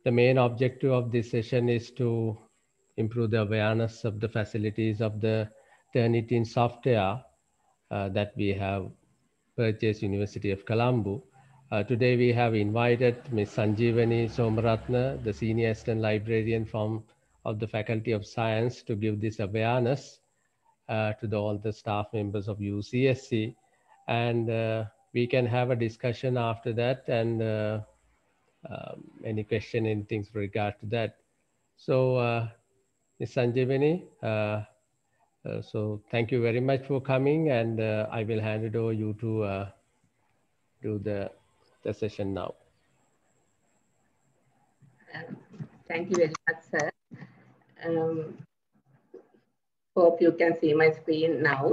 The main objective of this session is to improve the awareness of the facilities of the Turnitin software that we have purchased University of Colombo. Today we have invited Ms. Sanjeevani Somaratna, the Senior Assistant Librarian of the Faculty of Science, to give this awareness to all the staff members of UCSC. And we can have a discussion after that, and any question, anything with regard to that. So, Ms. Sanjeevani, so thank you very much for coming, and I will hand it over you to do the session now. Thank you very much, sir. Hope you can see my screen now.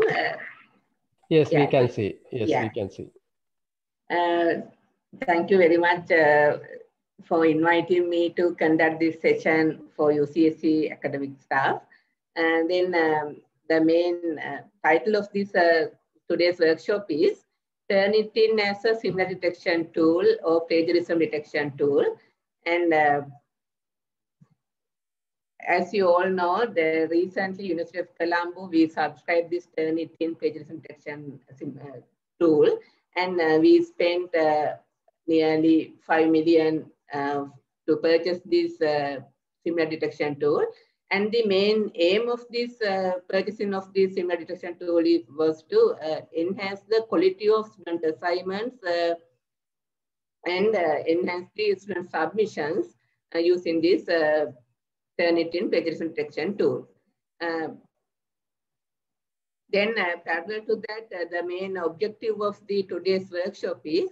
Yes, yeah, we can see. Yes, yeah. We can see. Thank you very much for inviting me to conduct this session for UCSC academic staff. And then the main title of this today's workshop is Turnitin as a Similarity Detection Tool or Plagiarism Detection Tool. And as you all know, recently University of Colombo, we subscribed this Turnitin plagiarism detection tool, and we spent nearly 5 million to purchase this similarity detection tool. And the main aim of this purchasing of this similarity detection tool was to enhance the quality of student assignments and enhance the student submissions using this Turnitin plagiarism detection tool. Then parallel to that, the main objective of today's workshop is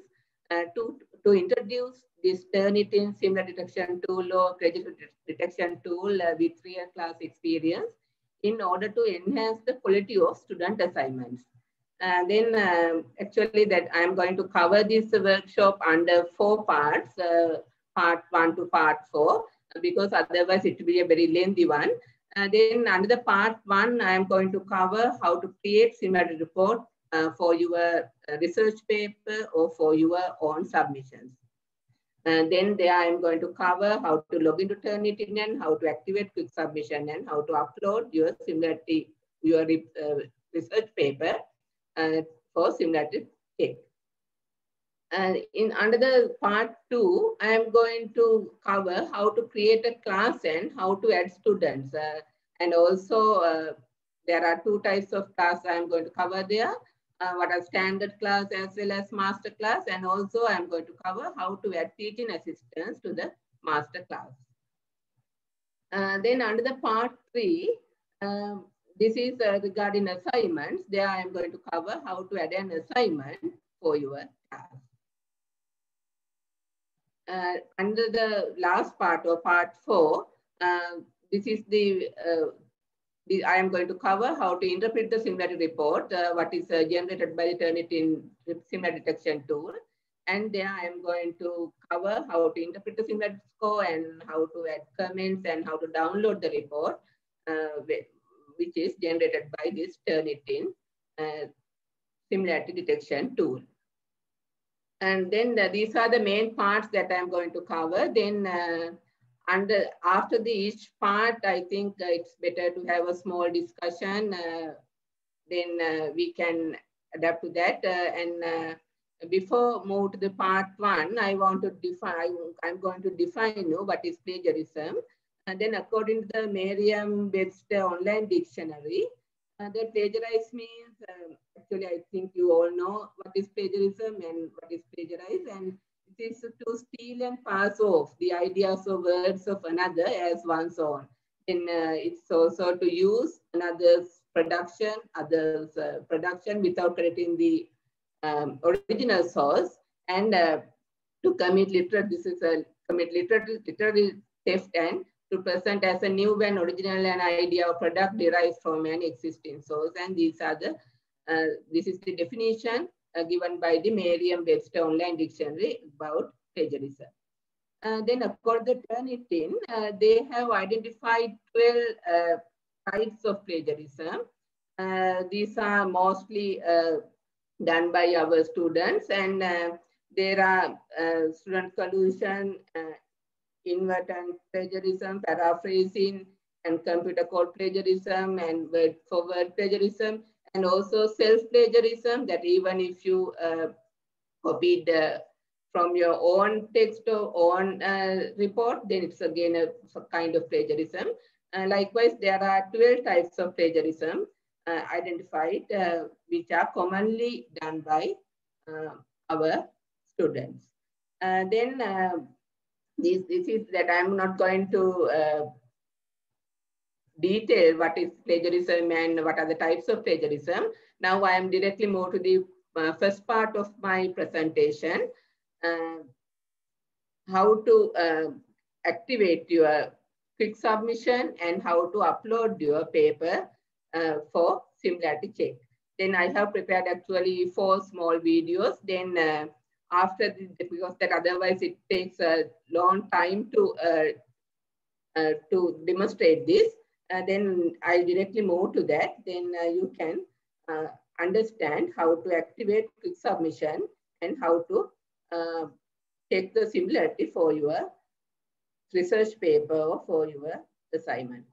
to introduce this Turnitin similarity detection tool or plagiarism detection tool with 3-year class experience in order to enhance the quality of student assignments. Then actually that I'm going to cover this workshop under 4 parts, part 1 to part 4, because otherwise it will be a very lengthy one. Then under the part 1, I am going to cover how to create similarity report for your research paper or for your own submissions. Then there I am going to cover how to log into Turnitin and how to activate quick submission and how to upload your similarity, your research paper for similarity check. In under the part 2, I am going to cover how to create a class and how to add students. And also there are 2 types of class I am going to cover there. What are standard class as well as master class. And also I am going to cover how to add teaching assistants to the master class. Then under the part 3, this is regarding assignments. There I am going to cover how to add an assignment for your class. Under the last part or part 4, this is I am going to cover how to interpret the similarity report, what is generated by the Turnitin similarity detection tool. And there I am going to cover how to interpret the similarity score and how to add comments and how to download the report, which is generated by this Turnitin similarity detection tool. And then these are the main parts that I'm going to cover. Then after each part, I think it's better to have a small discussion. Then we can adapt to that. And before move to the part 1, I want to define. I'm going to define what is plagiarism. And then according to the Merriam-Webster online dictionary, the plagiarize means, actually, I think you all know what is plagiarism and what is plagiarize. And it is to steal and pass off the ideas or words of another as one's own. And it's also to use another's production, without crediting the original source, and to commit literal, this is a commit literal theft, and to present as a new and original an idea or product derived from an existing source. And these are the this is the definition given by the Merriam-Webster online dictionary about plagiarism. Then according to Turnitin, they have identified 12 types of plagiarism. These are mostly done by our students, and there are student collusion, inadvertent plagiarism, paraphrasing, and computer code plagiarism, and word for word plagiarism, and also self-plagiarism, that even if you copied from your own text or own report, then it's again a kind of plagiarism. Likewise, there are 12 types of plagiarism identified, which are commonly done by our students. Then this is that I'm not going to detail what is plagiarism and what are the types of plagiarism. Now I am directly more to the first part of my presentation, how to activate your quick submission and how to upload your paper for similarity check. Then I have prepared actually 4 small videos. Then after this, because that otherwise it takes a long time to demonstrate this, then I directly move to that. Then you can understand how to activate quick submission and how to check the similarity for your research paper or for your assignment.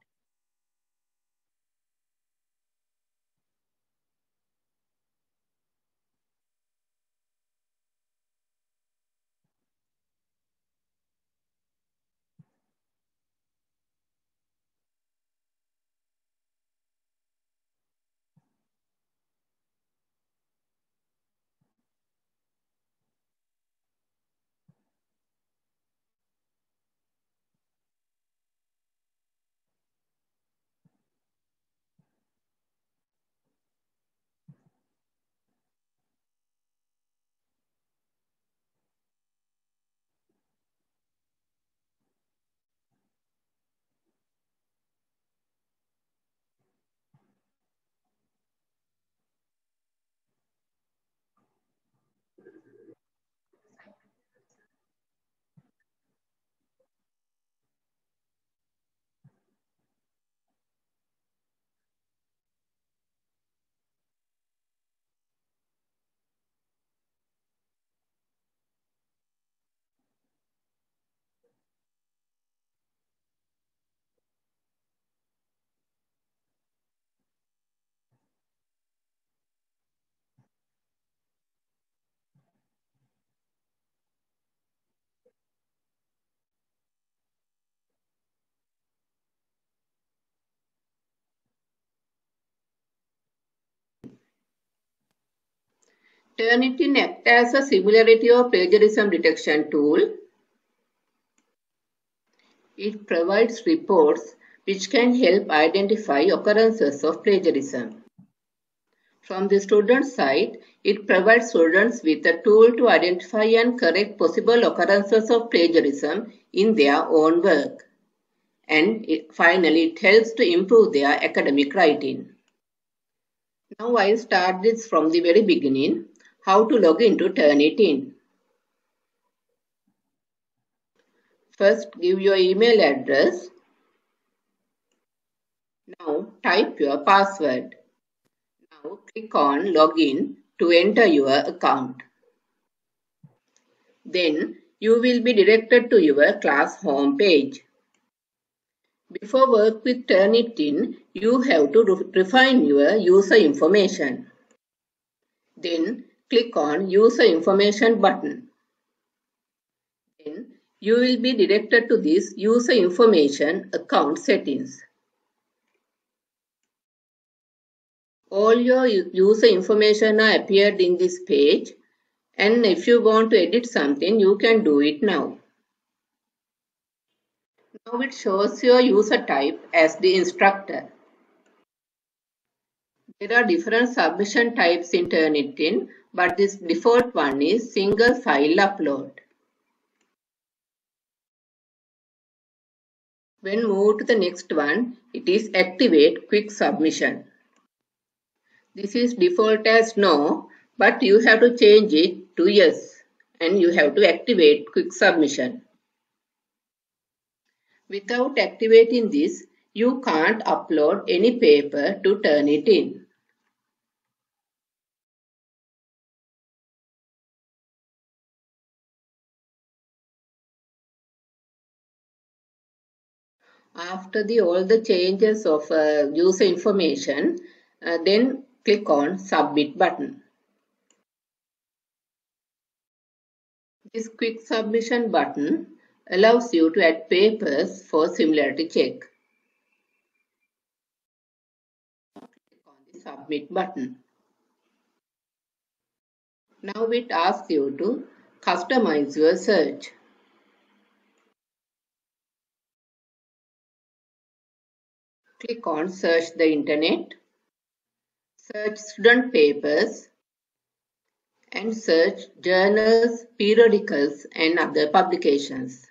Turnitin acts as a similarity or plagiarism detection tool. It provides reports which can help identify occurrences of plagiarism. From the student side, it provides students with a tool to identify and correct possible occurrences of plagiarism in their own work. And finally, it helps to improve their academic writing. Now I'll start this from the very beginning, how to log into Turnitin. First, give your email address. Now type your password. Now click on Login to enter your account. Then you will be directed to your class home page. Before work with Turnitin, you have to refine your user information. Then click on User Information button. Then you will be directed to this User Information account settings. All your user information are appeared in this page, and if you want to edit something, you can do it now. Now it shows your user type as the instructor. There are different submission types in Turnitin, but this default one is single file upload. When moved to the next one, it is activate quick submission. This is default as no, but you have to change it to yes, and you have to activate quick submission. Without activating this, you can't upload any paper to Turnitin. After all the changes of user information, then click on Submit button. This quick submission button allows you to add papers for similarity check. Click on the Submit button. Now it asks you to customize your search. Click on Search the Internet, search student papers, and search journals, periodicals, and other publications.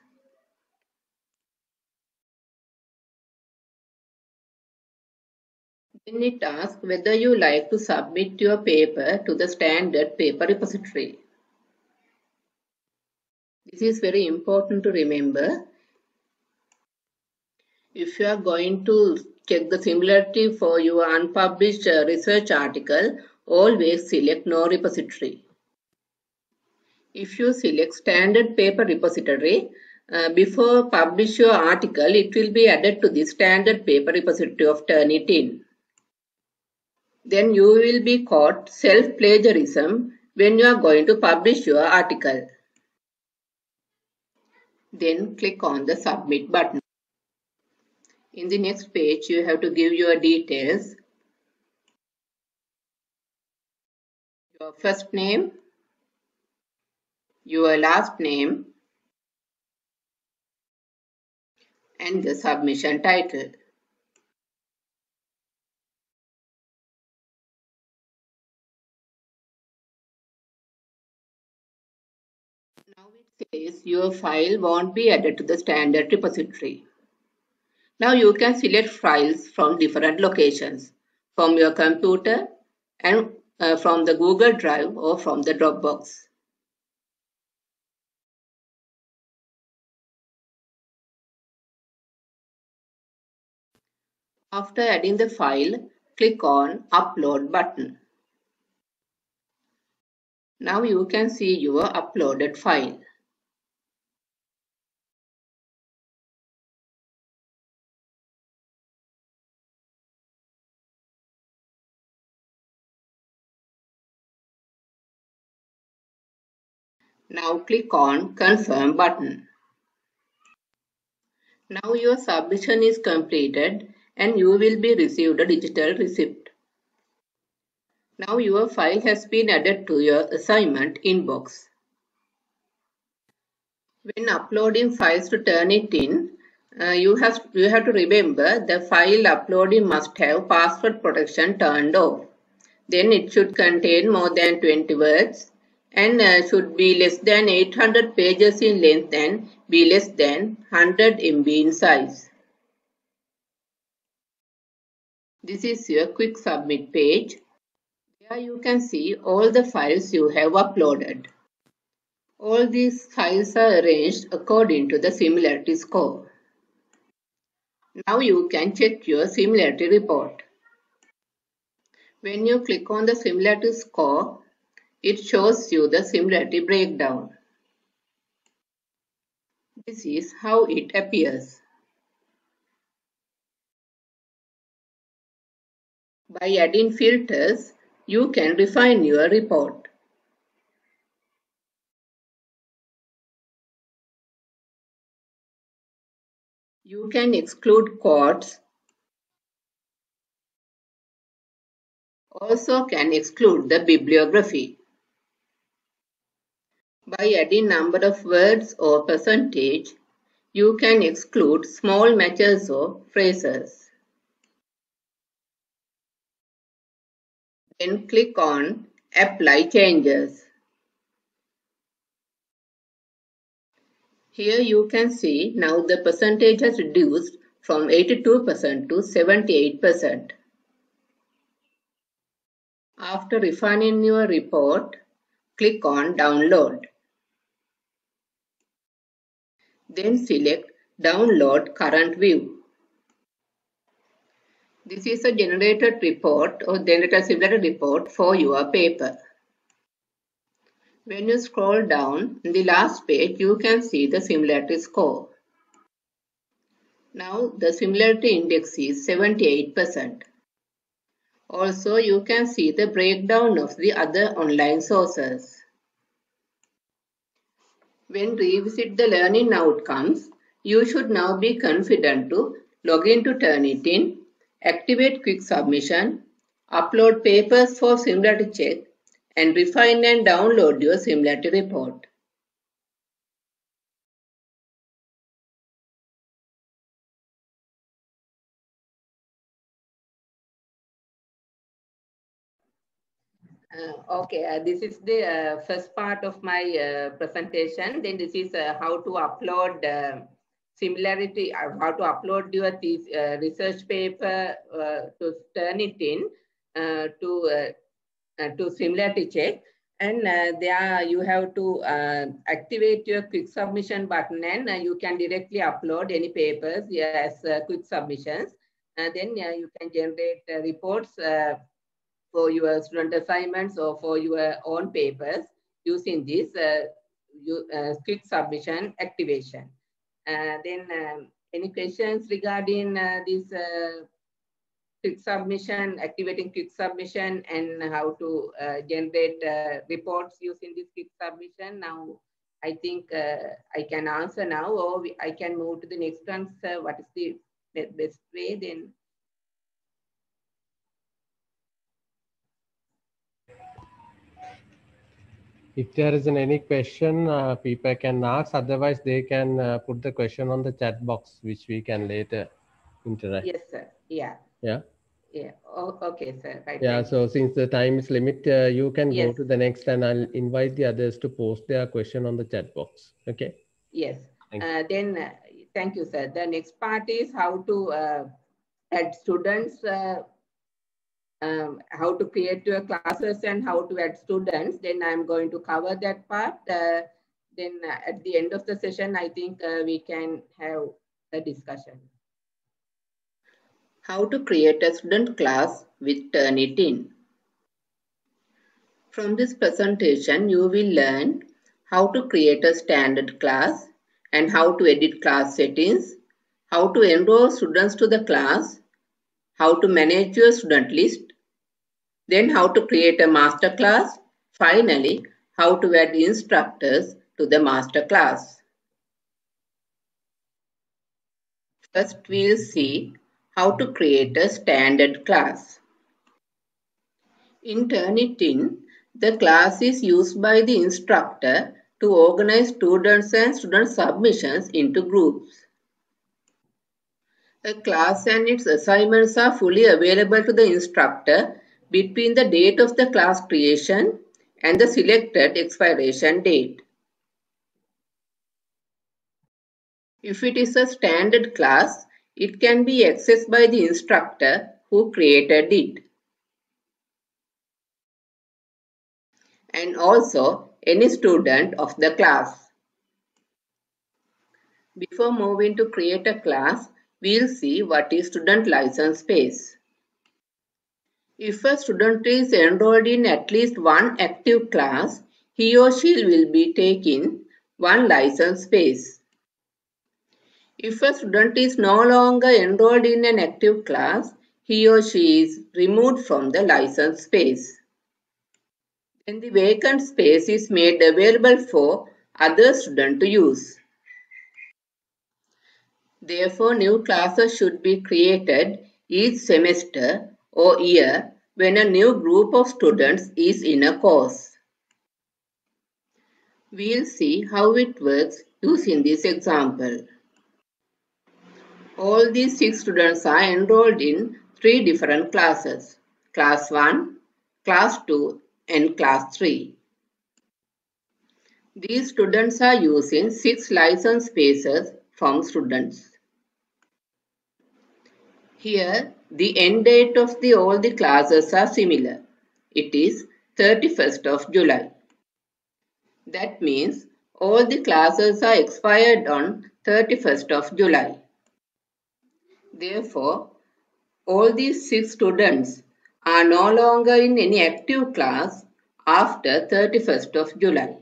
Then it asks whether you like to submit your paper to the standard paper repository. This is very important to remember. If you are going to check the similarity for your unpublished research article, always select No Repository. If you select Standard Paper Repository, before publish your article, it will be added to the Standard Paper Repository of Turnitin. Then you will be caught self-plagiarism when you are going to publish your article. Then click on the Submit button. In the next page, you have to give your details. Your first name, your last name, and the submission title. Now it says your file won't be added to the standard repository. Now you can select files from different locations, from your computer and from the Google Drive or from the Dropbox. After adding the file, click on Upload button. Now you can see your uploaded file. Now click on Confirm button. Now your submission is completed and you will be received a digital receipt. Now your file has been added to your assignment inbox. When uploading files to Turnitin, you have to remember the file uploading must have password protection turned off. Then it should contain more than 20 words and should be less than 800 pages in length and be less than 100 MB in size. This is your quick submit page. Here you can see all the files you have uploaded. All these files are arranged according to the similarity score. Now you can check your similarity report. When you click on the similarity score, it shows you the similarity breakdown. This is how it appears. By adding filters, you can refine your report. You can exclude quotes. Also can exclude the bibliography. By adding number of words or percentage, you can exclude small matches or phrases. Then click on Apply Changes. Here you can see now the percentage has reduced from 82% to 78%. After refining your report, click on Download. Then select Download Current View. This is a generated report or generated similarity report for your paper. When you scroll down in the last page, you can see the similarity score. Now the similarity index is 78%. Also, you can see the breakdown of the other online sources. When revisit the learning outcomes, you should now be confident to log into Turnitin, activate quick submission, upload papers for similarity check, and refine and download your similarity report. This is the first part of my presentation. Then this is how to upload similarity, how to upload your research paper to Turnitin to similarity check. And there you have to activate your quick submission button, and you can directly upload any papers as quick submissions. Then you can generate reports for your student assignments or for your own papers using this quick submission activation. Then any questions regarding this quick submission, activating quick submission, and how to generate reports using this quick submission? Now, I think I can answer now, or I can move to the next answer. What is the best way then? If there isn't any question, people can ask. Otherwise, they can put the question on the chat box, which we can later interact. Yes, sir. Yeah. Yeah. Yeah. Oh, okay, sir. Right. Yeah. So since the time is limit, you can go to the next, and I'll invite the others to post their question on the chat box. Okay. Yes. Then thank you, sir. The next part is how to add students. How to create your classes and how to add students. Then I'm going to cover that part. Then at the end of the session, I think we can have a discussion. How to create a student class with Turnitin. From this presentation, you will learn how to create a standard class and how to edit class settings, how to enroll students to the class, how to manage your student list, then how to create a master class. Finally, how to add instructors to the master class. First, we'll see how to create a standard class. In Turnitin, the class is used by the instructor to organize students and student submissions into groups. A class and its assignments are fully available to the instructor between the date of the class creation and the selected expiration date. If it is a standard class, it can be accessed by the instructor who created it, and also any student of the class. Before moving to create a class, we'll see what is student license space. If a student is enrolled in at least one active class, he or she will be taking one license space. If a student is no longer enrolled in an active class, he or she is removed from the license space. Then the vacant space is made available for other students to use. Therefore, new classes should be created each semester or year when a new group of students is in a course. We'll see how it works using this example. All these 6 students are enrolled in 3 different classes, Class 1, Class 2 and Class 3. These students are using 6 license spaces from students. Here, the end date of all the classes are similar. It is 31st of July. That means all the classes are expired on 31st of July. Therefore, all these 6 students are no longer in any active class after 31st of July.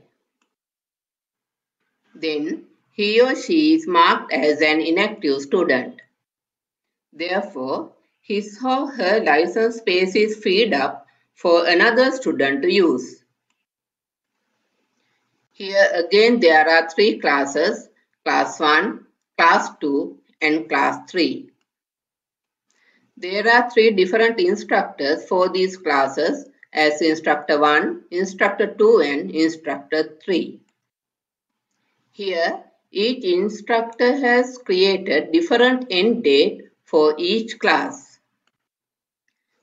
Then, he or she is marked as an inactive student. Therefore, his or her license space is freed up for another student to use. Here again there are three classes, class 1, class 2 and class 3. There are three different instructors for these classes as instructor 1, instructor 2 and instructor 3. Here each instructor has created different end date for each class.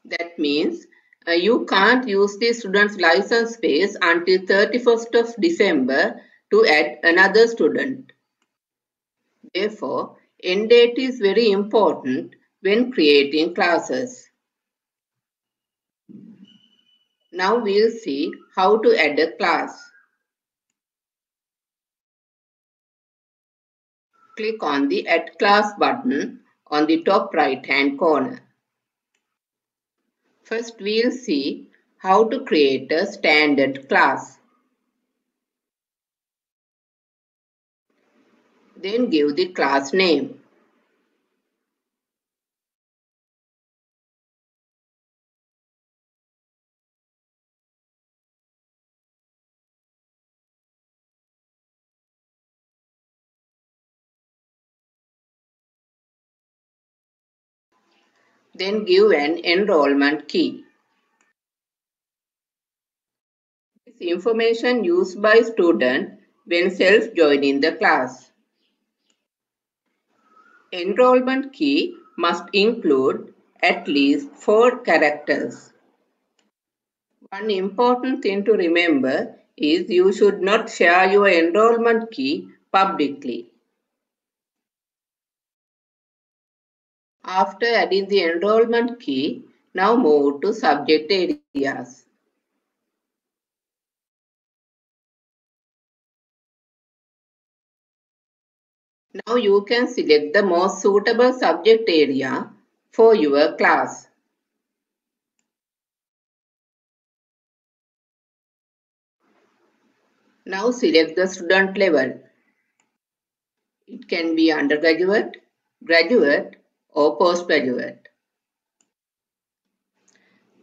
That means you can't use the student's license space until 31st of December to add another student. Therefore, end date is very important when creating classes. Now we'll see how to add a class. Click on the Add Class button on the top right-hand corner. First, we'll see how to create a standard class. Then give the class name. Then give an enrollment key. This information used by student when self-joining the class. Enrollment key must include at least 4 characters. One important thing to remember is you should not share your enrollment key publicly. After adding the enrollment key, now move to subject areas. Now you can select the most suitable subject area for your class. Now select the student level. It can be undergraduate, graduate or postgraduate.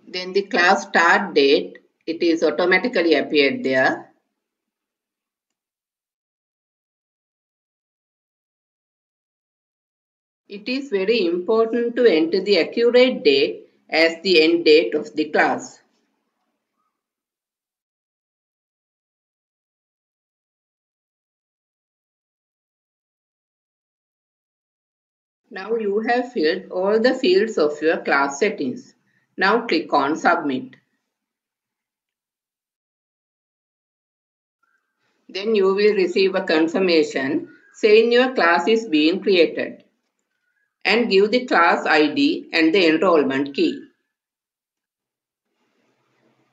Then the class start date, it is automatically appeared there. It is very important to enter the accurate date as the end date of the class. Now you have filled all the fields of your class settings. Now click on Submit. Then you will receive a confirmation saying your class is being created. And give the class ID and the enrollment key.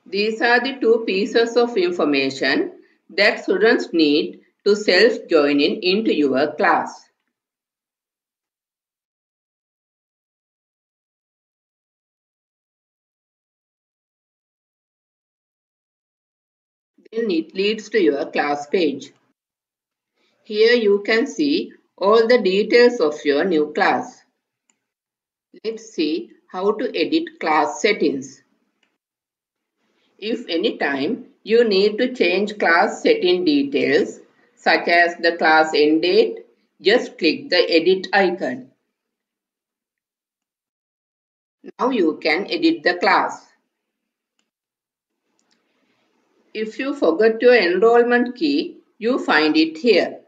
These are the two pieces of information that students need to self-join into your class. Then it leads to your class page. Here you can see all the details of your new class. Let's see how to edit class settings. If any time you need to change class setting details, such as the class end date, just click the edit icon. Now you can edit the class. If you forgot your enrollment key, you find it here.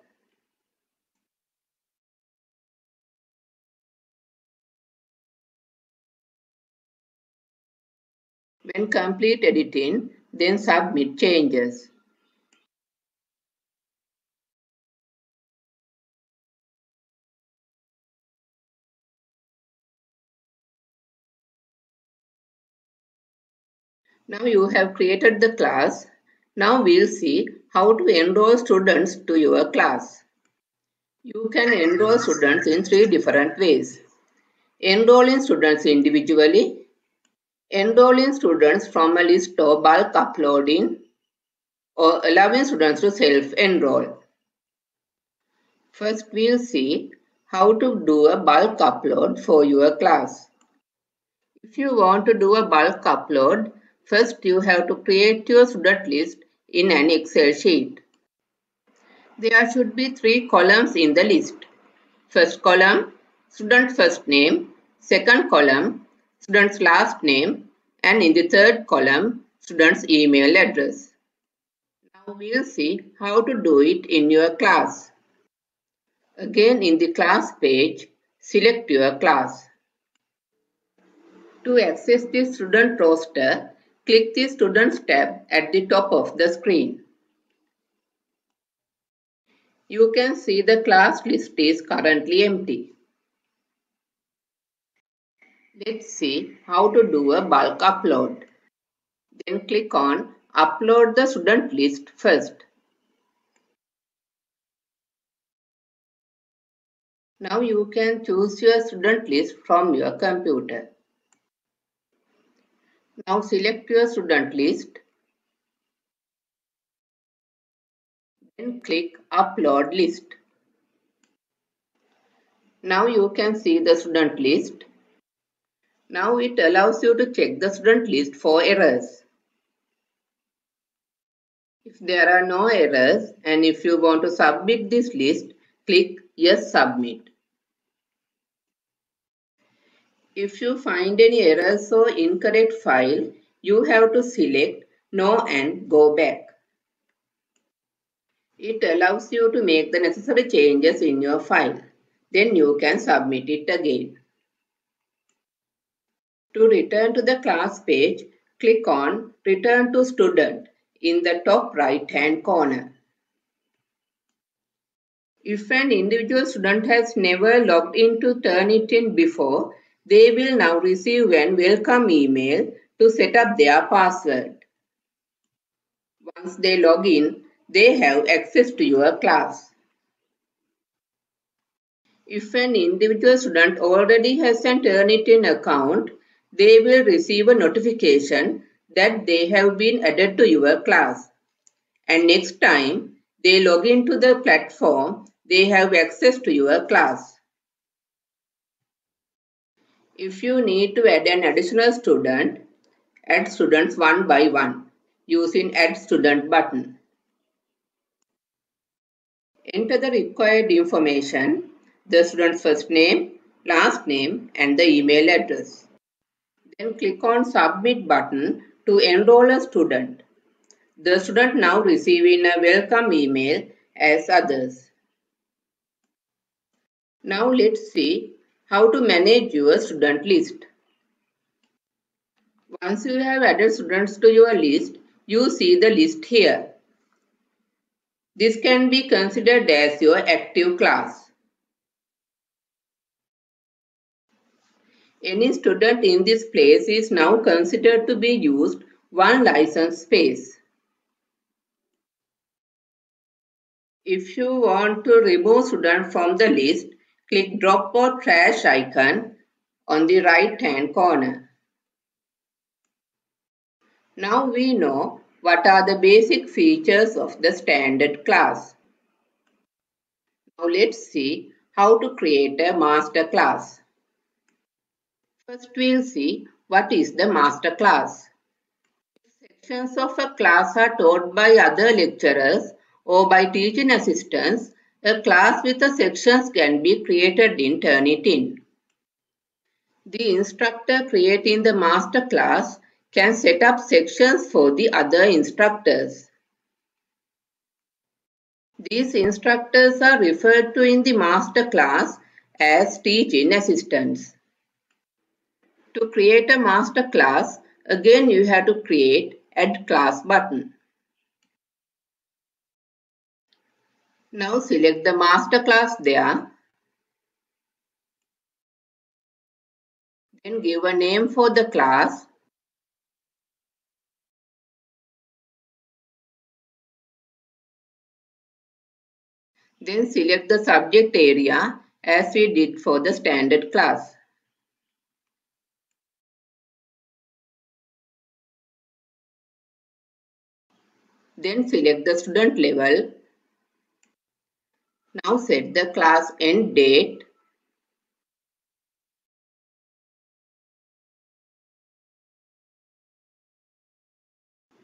When complete editing, then submit changes. Now you have created the class. Now we'll see how to enroll students to your class. You can enroll students in 3 different ways. Enrolling students individually, enrolling students from a list or bulk uploading, or allowing students to self-enroll. First, we'll see how to do a bulk upload for your class. If you want to do a bulk upload, first you have to create your student list in an Excel sheet. There should be 3 columns in the list. First column, student first name. Second column, student's last name. And in the third column, student's email address. Now we'll see how to do it in your class. Again, in the class page, select your class. To access the student roster, click the Students tab at the top of the screen. You can see the class list is currently empty. Let's see how to do a bulk upload. Then click on Upload the student list first. Now you can choose your student list from your computer. Now select your student list. Then click Upload List. Now you can see the student list. Now it allows you to check the student list for errors. If there are no errors and if you want to submit this list, click Yes, Submit. If you find any errors or incorrect file, you have to select No and go back. It allows you to make the necessary changes in your file. Then you can submit it again. To return to the class page, click on Return to Student in the top right-hand corner. If an individual student has never logged into Turnitin before, they will now receive an welcome email to set up their password. Once they log in, they have access to your class. If an individual student already has an Turnitin account, they will receive a notification that they have been added to your class. And next time they log into the platform, they have access to your class. If you need to add an additional student, add students one by one using Add Student button. Enter the required information, the student's first name, last name, and the email address. Then click on Submit button to enroll a student. The student now receiving a welcome email as others. Now let's see how to manage your student list. Once you have added students to your list, you see the list here. This can be considered as your active class. Any student in this place is now considered to be used one license space. If you want to remove student from the list, click drop or trash icon on the right hand corner. Now we know what are the basic features of the standard class. Now let's see how to create a master class. First we'll see what is the master class. Sections of a class are taught by other lecturers or by teaching assistants. A class with the sections can be created in Turnitin. The instructor creating the master class can set up sections for the other instructors. These instructors are referred to in the master class as teaching assistants. To create a master class, again you have to create Add Class button. Now select the master class there. Then give a name for the class. Then select the subject area as we did for the standard class. Then select the student level. Now set the class end date.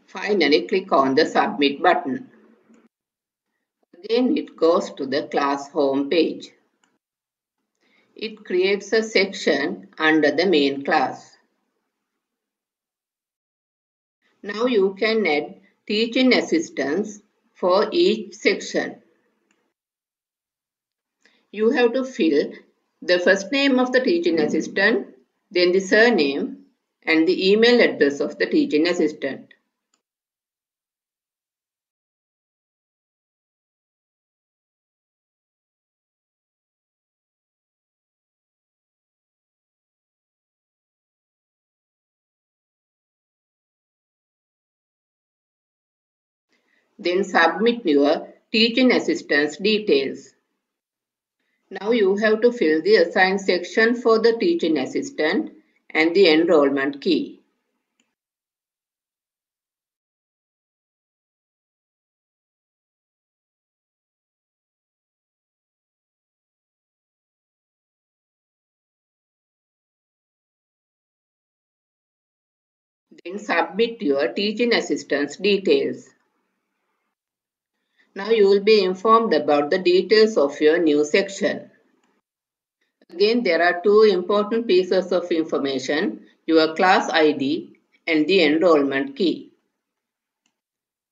Finally, click on the Submit button. Again, it goes to the class home page. It creates a section under the main class. Now you can add teaching assistants for each section. You have to fill the first name of the teaching assistant, then the surname and the email address of the teaching assistant. Then submit your teaching assistant's details. Now you have to fill the assigned section for the teaching assistant and the enrollment key. Then submit your teaching assistant's details. Now you will be informed about the details of your new section. Again, there are two important pieces of information, your class ID and the enrollment key.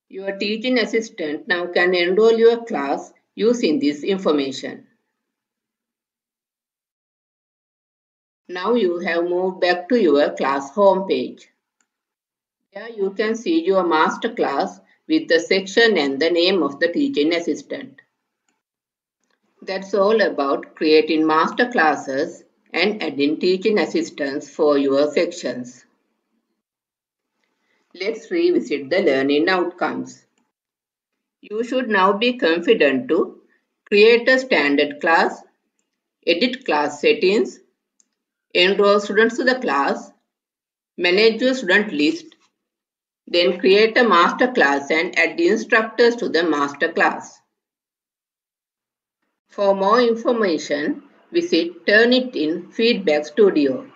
Your teaching assistant now can enroll your class using this information. Now you have moved back to your class homepage. Here you can see your master class with the section and the name of the teaching assistant. That's all about creating master classes and adding teaching assistants for your sections. Let's revisit the learning outcomes. You should now be confident to create a standard class, edit class settings, enroll students to the class, manage your student list, then create a master class and add instructors to the master class. For more information, visit Turnitin Feedback Studio.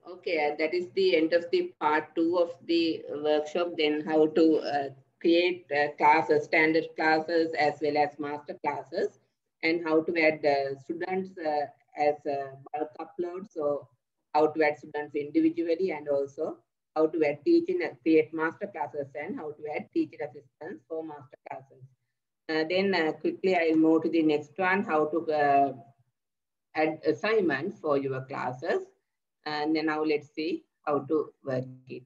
Okay, that is the end of the part 2 of the workshop. Then how to create classes, standard classes as well as master classes, and how to add students as bulk upload. So how to add students individually, and also how to add teaching, create master classes, and how to add teacher assistants for master classes. Then quickly I'll move to the next one, how to add assignments for your classes. And then now let's see how to work it.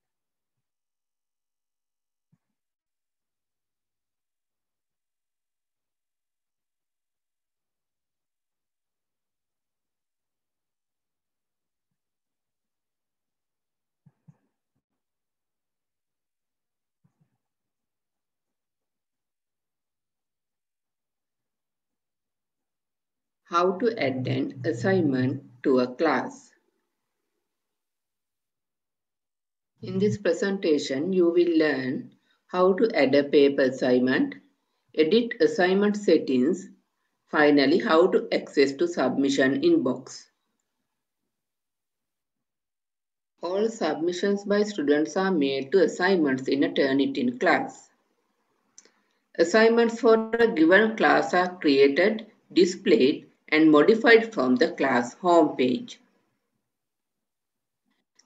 How to add an assignment to a class. In this presentation, you will learn how to add a paper assignment, edit assignment settings, finally how to access to submission inbox. All submissions by students are made to assignments in a Turnitin class. Assignments for a given class are created, displayed, and modified from the class homepage.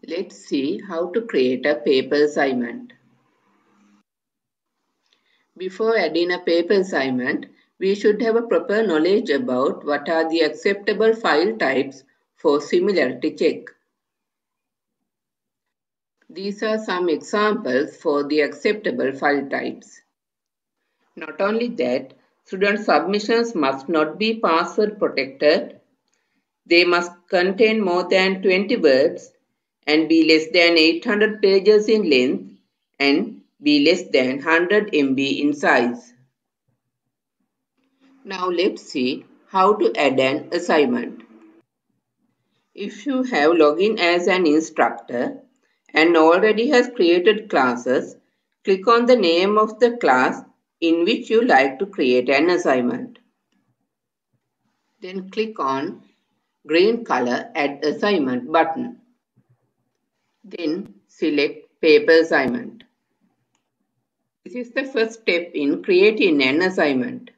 Let's see how to create a paper assignment. Before adding a paper assignment, we should have a proper knowledge about what are the acceptable file types for similarity check. These are some examples for the acceptable file types. Not only that, student submissions must not be password protected. They must contain more than 20 words and be less than 800 pages in length and be less than 100 MB in size. Now let's see how to add an assignment. If you have login as an instructor and already has created classes, click on the name of the class in which you like to create an assignment. Then click on green color Add Assignment button. Then select Paper Assignment. This is the first step in creating an assignment.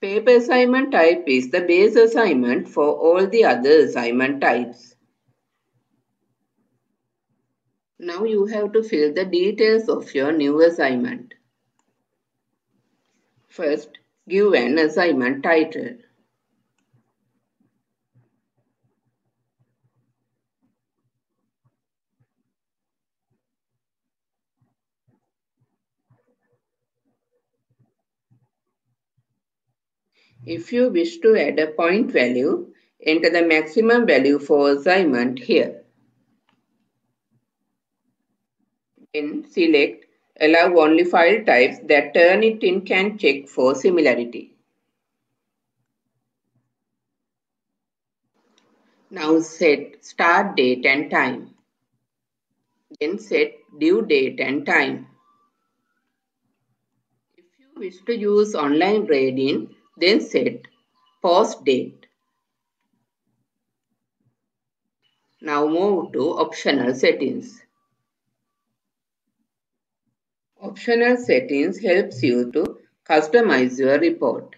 Paper assignment type is the base assignment for all the other assignment types. Now you have to fill the details of your new assignment. First, give an assignment title. If you wish to add a point value, enter the maximum value for assignment here. Then select Allow only file types that Turnitin can check for similarity. Now set start date and time. Then set due date and time. If you wish to use online grading, then set post date. Now move to optional settings. Optional settings helps you to customize your report.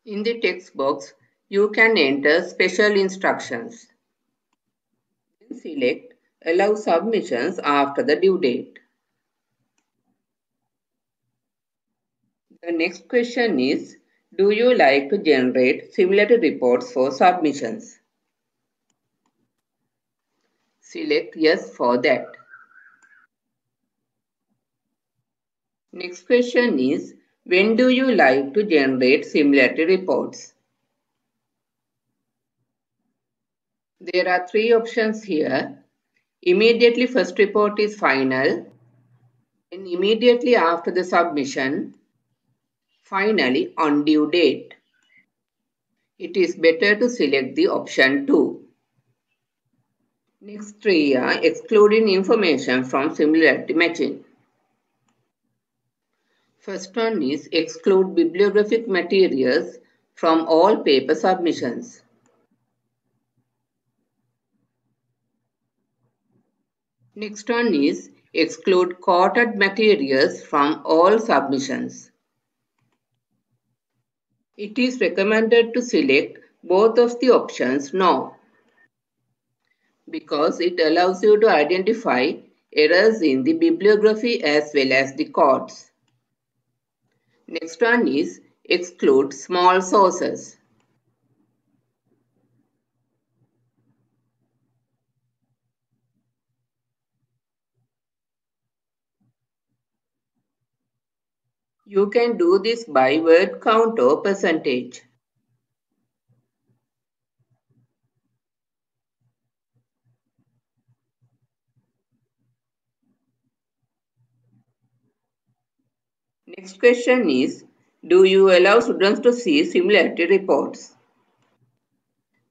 In the text box, you can enter special instructions. Then select Allow submissions after the due date. The next question is, do you like to generate similarity reports for submissions? Select Yes for that. Next question is, when do you like to generate similarity reports? There are three options here. Immediately first report is final, and immediately after the submission, finally on due date. It is better to select the option 2. Next three are excluding information from similarity matching. First one is exclude bibliographic materials from all paper submissions. Next one is exclude quoted materials from all submissions. It is recommended to select both of the options No, because it allows you to identify errors in the bibliography as well as the codes. Next one is exclude small sources. You can do this by word count or percentage. Next question is, do you allow students to see similarity reports?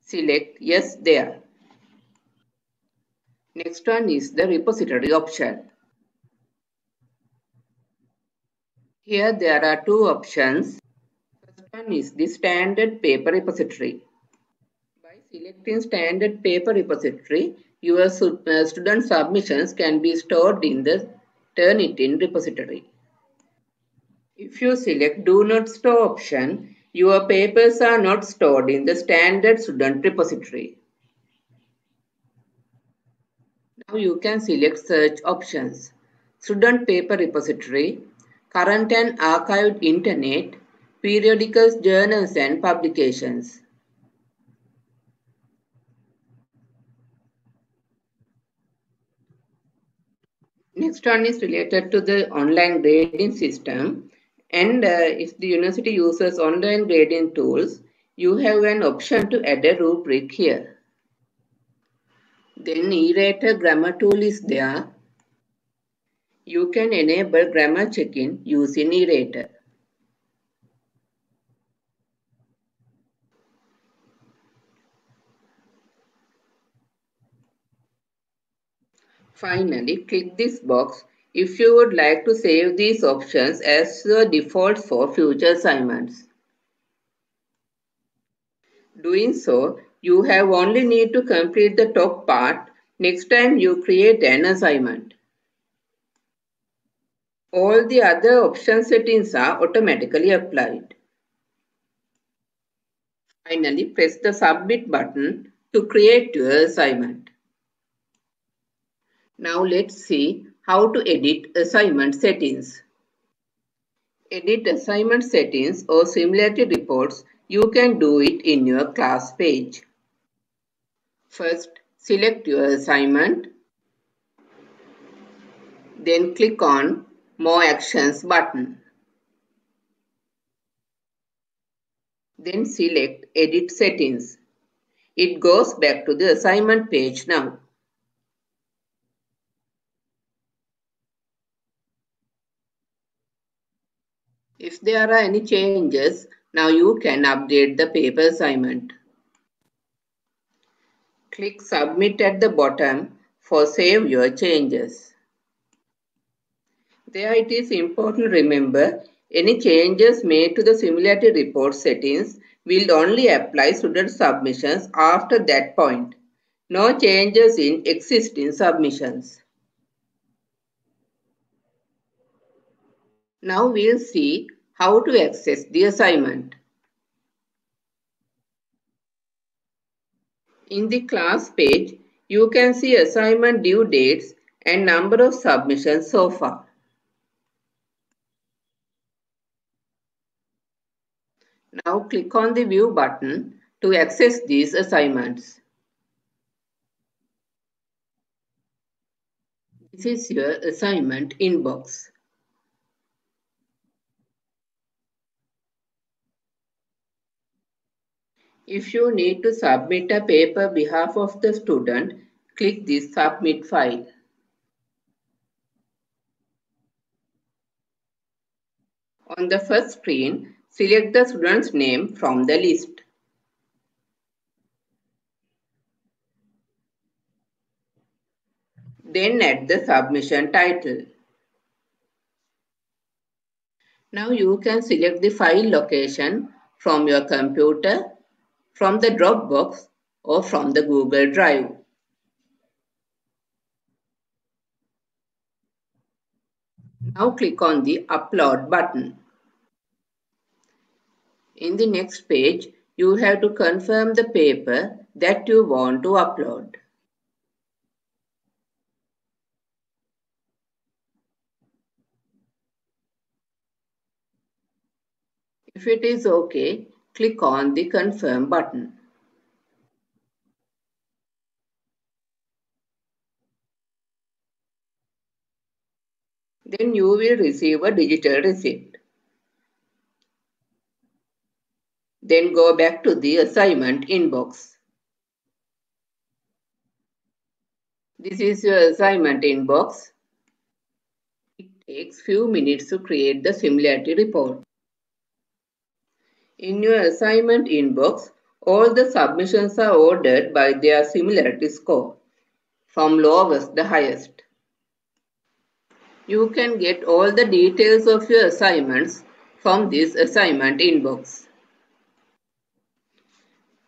Select Yes there. Next one is the repository option. Here there are two options. First one is the standard paper repository. By selecting standard paper repository, your student submissions can be stored in the Turnitin repository. If you select Do Not Store option, your papers are not stored in the standard student repository. Now you can select search options. Student paper repository, current and archived internet, periodicals, journals and publications. Next one is related to the online grading system. And if the university uses online grading tools, you have an option to add a rubric here. Then e-rater grammar tool is there. You can enable grammar check-in using e-rater. Finally, click this box if you would like to save these options as the default for future assignments. Doing so, you have only need to complete the top part next time you create an assignment. All the other option settings are automatically applied. Finally, press the Submit button to create your assignment. Now let's see how to edit assignment settings. Edit assignment settings or similarity reports, you can do it in your class page. First, select your assignment. Then click on More Actions button. Then select Edit Settings. It goes back to the assignment page now. If there are any changes, now you can update the paper assignment. Click Submit at the bottom for Save Your Changes. There it is important to remember, any changes made to the similarity report settings will only apply student submissions after that point. No changes in existing submissions. Now we'll see how to access the assignment. In the class page, you can see assignment due dates and number of submissions so far. Now click on the View button to access these assignments. This is your assignment inbox. If you need to submit a paper behalf of the student, click this Submit file. On the first screen, select the student's name from the list. Then add the submission title. Now you can select the file location from your computer, from the Dropbox, or from the Google Drive. Now click on the Upload button. In the next page, you have to confirm the paper that you want to upload. If it is okay, click on the Confirm button. Then you will receive a digital receipt. Then go back to the assignment inbox. This is your assignment inbox. It takes few minutes to create the similarity report. In your assignment inbox, all the submissions are ordered by their similarity score, from lowest to highest. You can get all the details of your assignments from this assignment inbox.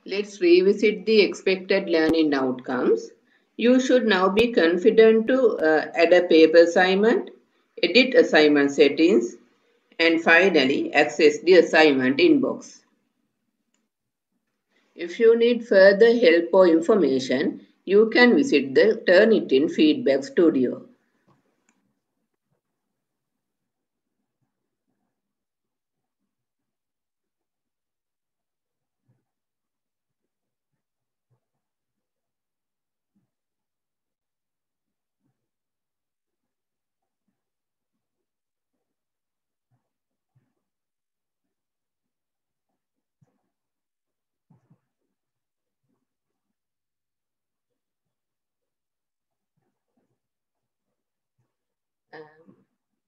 Let's revisit the expected learning outcomes. You should now be confident to add a paper assignment, edit assignment settings, and finally access the assignment inbox. If you need further help or information, you can visit the Turnitin Feedback Studio.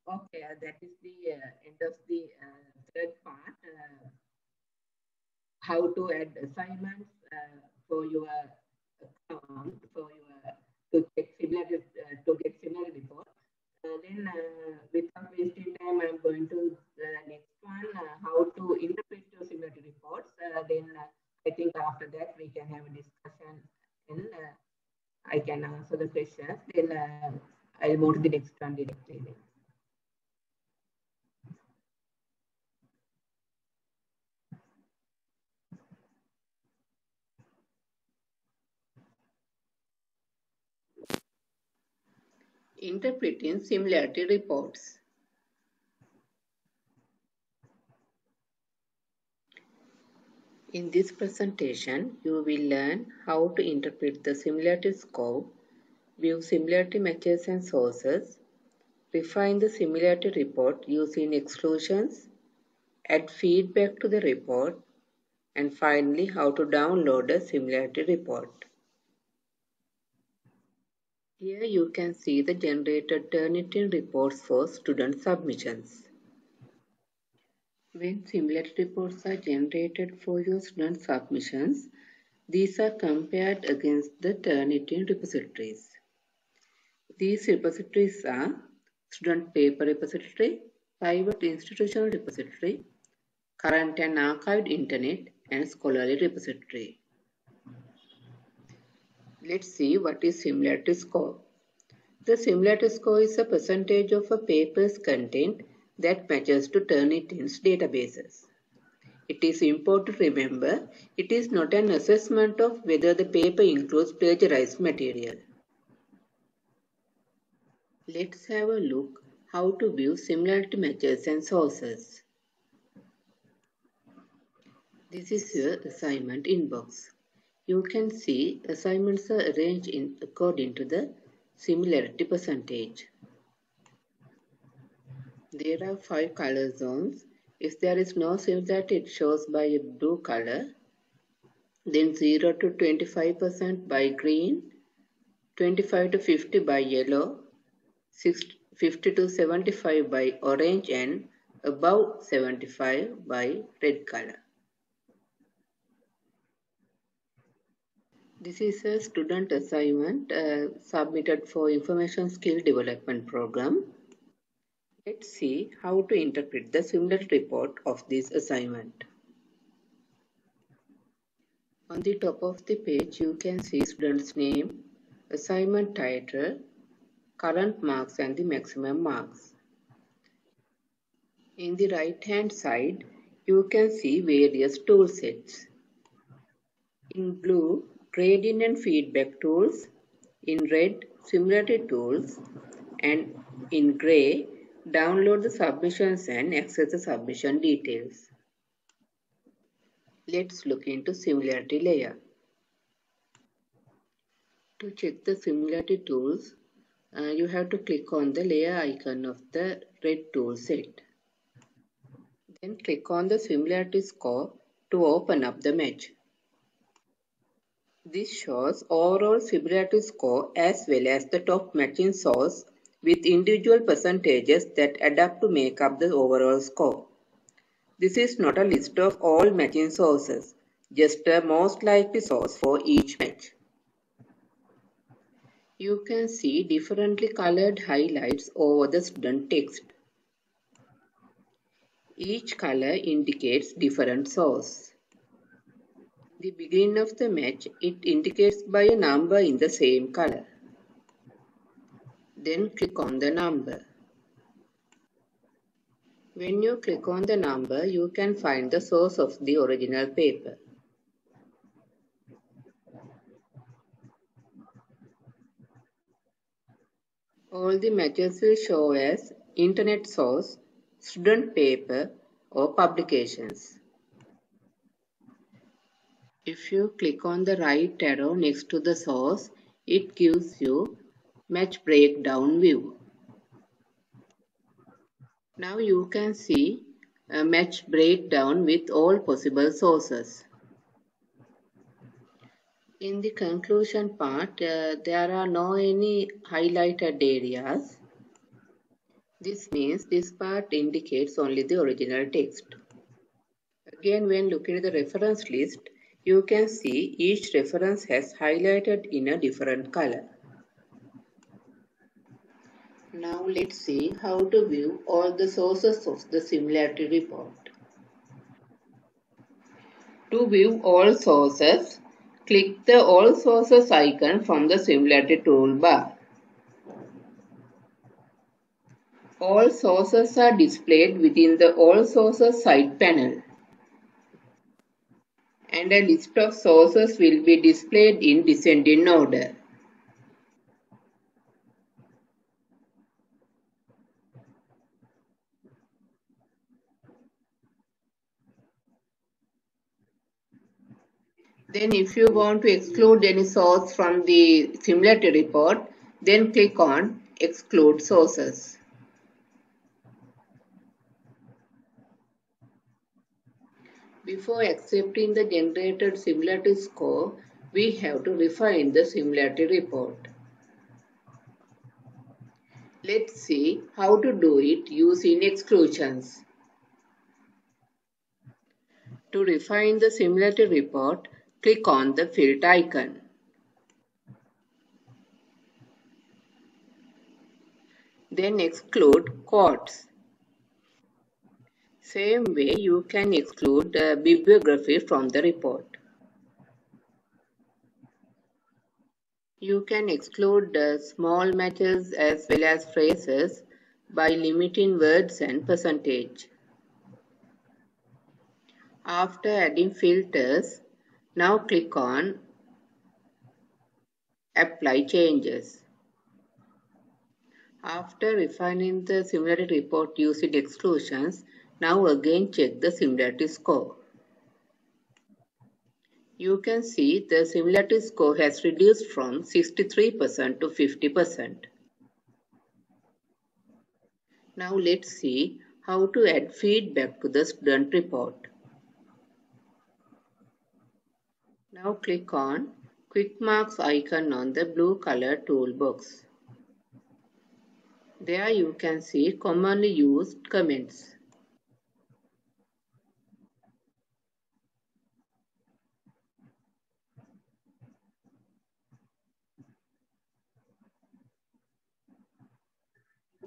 Okay, that is the end of the third part. How to add assignments for your account, for your to check similarity, to get similar report. Then, without wasting time, I'm going to the next one, how to interpret your similarity reports. Then, I think after that we can have a discussion and I can answer the questions. Then, I'll move to the next one directly. Then. Interpreting similarity reports. In this presentation, you will learn how to interpret the similarity score, view similarity matches and sources, refine the similarity report using exclusions, add feedback to the report, and finally how to download a similarity report. Here you can see the generated Turnitin reports for student submissions. When similarity reports are generated for your student submissions, these are compared against the Turnitin repositories. These repositories are Student Paper Repository, Private Institutional Repository, Current and Archived Internet, and Scholarly Repository. Let's see what is similarity score. The similarity score is a percentage of a paper's content that matches to Turnitin's databases. It is important to remember it is not an assessment of whether the paper includes plagiarized material. Let's have a look how to view similarity matches and sources. This is your assignment inbox. You can see assignments are arranged according to the similarity percentage. There are 5 color zones. If there is no similarity, it shows by a blue color. Then 0 to 25% by green, 25 to 50 by yellow, 50 to 75 by orange, and above 75 by red color. This is a student assignment submitted for Information Skill Development Program. Let's see how to interpret the similarity report of this assignment. On the top of the page, you can see student's name, assignment title, current marks and the maximum marks. In the right hand side, you can see various tool sets. In blue, grading and feedback tools. In red, similarity tools. And in gray, download the submissions and access the submission details. Let's look into Similarity Layer. To check the similarity tools, you have to click on the layer icon of the red tool set. Then click on the similarity score to open up the match. This shows overall similarity score as well as the top matching source with individual percentages that add up to make up the overall score. This is not a list of all matching sources, just a most likely source for each match. You can see differently colored highlights over the student text. Each color indicates different source. The beginning of the match, it indicates by a number in the same color. Then click on the number. When you click on the number, you can find the source of the original paper. All the matches will show as internet source, student paper, or publications. If you click on the right arrow next to the source, it gives you match breakdown view. Now you can see a match breakdown with all possible sources. In the conclusion part, there are no any highlighted areas. This means this part indicates only the original text. Again, when looking at the reference list, you can see each reference has highlighted in a different color. Now let's see how to view all the sources of the similarity report. To view all sources, click the All Sources icon from the Similarity toolbar. All sources are displayed within the All Sources side panel, and a list of sources will be displayed in descending order. Then if you want to exclude any source from the similarity report, then click on Exclude Sources. Before accepting the generated similarity score, we have to refine the similarity report. Let's see how to do it using exclusions. To refine the similarity report, click on the filter icon. Then exclude quotes. Same way you can exclude bibliography from the report. You can exclude small matches as well as phrases by limiting words and percentage. After adding filters, now click on Apply Changes. After refining the similarity report using exclusions, now again check the similarity score. You can see the similarity score has reduced from 63% to 50%. Now let's see how to add feedback to the student report. Now click on Quick Marks icon on the blue color toolbox. There you can see commonly used comments.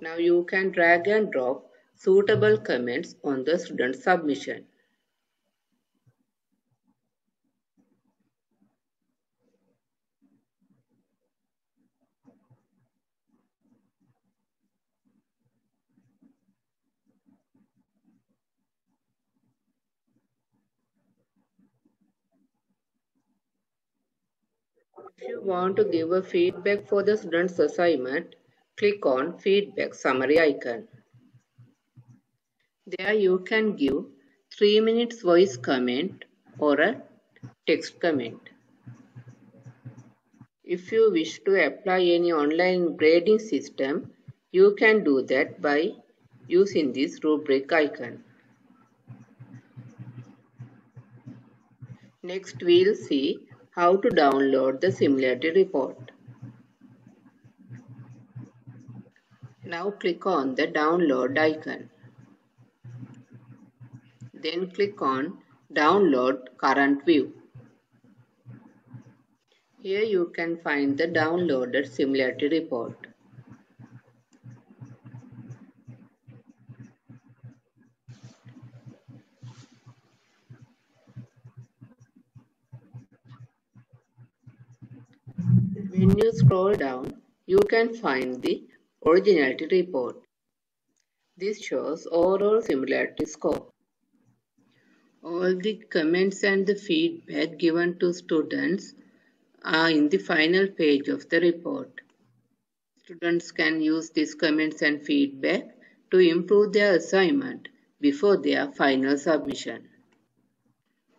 Now you can drag and drop suitable comments on the student submission. If you want to give a feedback for the student's assignment, click on Feedback Summary icon. There you can give 3 minutes voice comment or a text comment. If you wish to apply any online grading system, you can do that by using this rubric icon. Next, we'll see how to download the similarity report. Now click on the download icon. Then click on Download Current View. Here you can find the downloaded similarity report. When you scroll down, you can find the originality report. This shows overall similarity score. All the comments and the feedback given to students are in the final page of the report. Students can use these comments and feedback to improve their assignment before their final submission.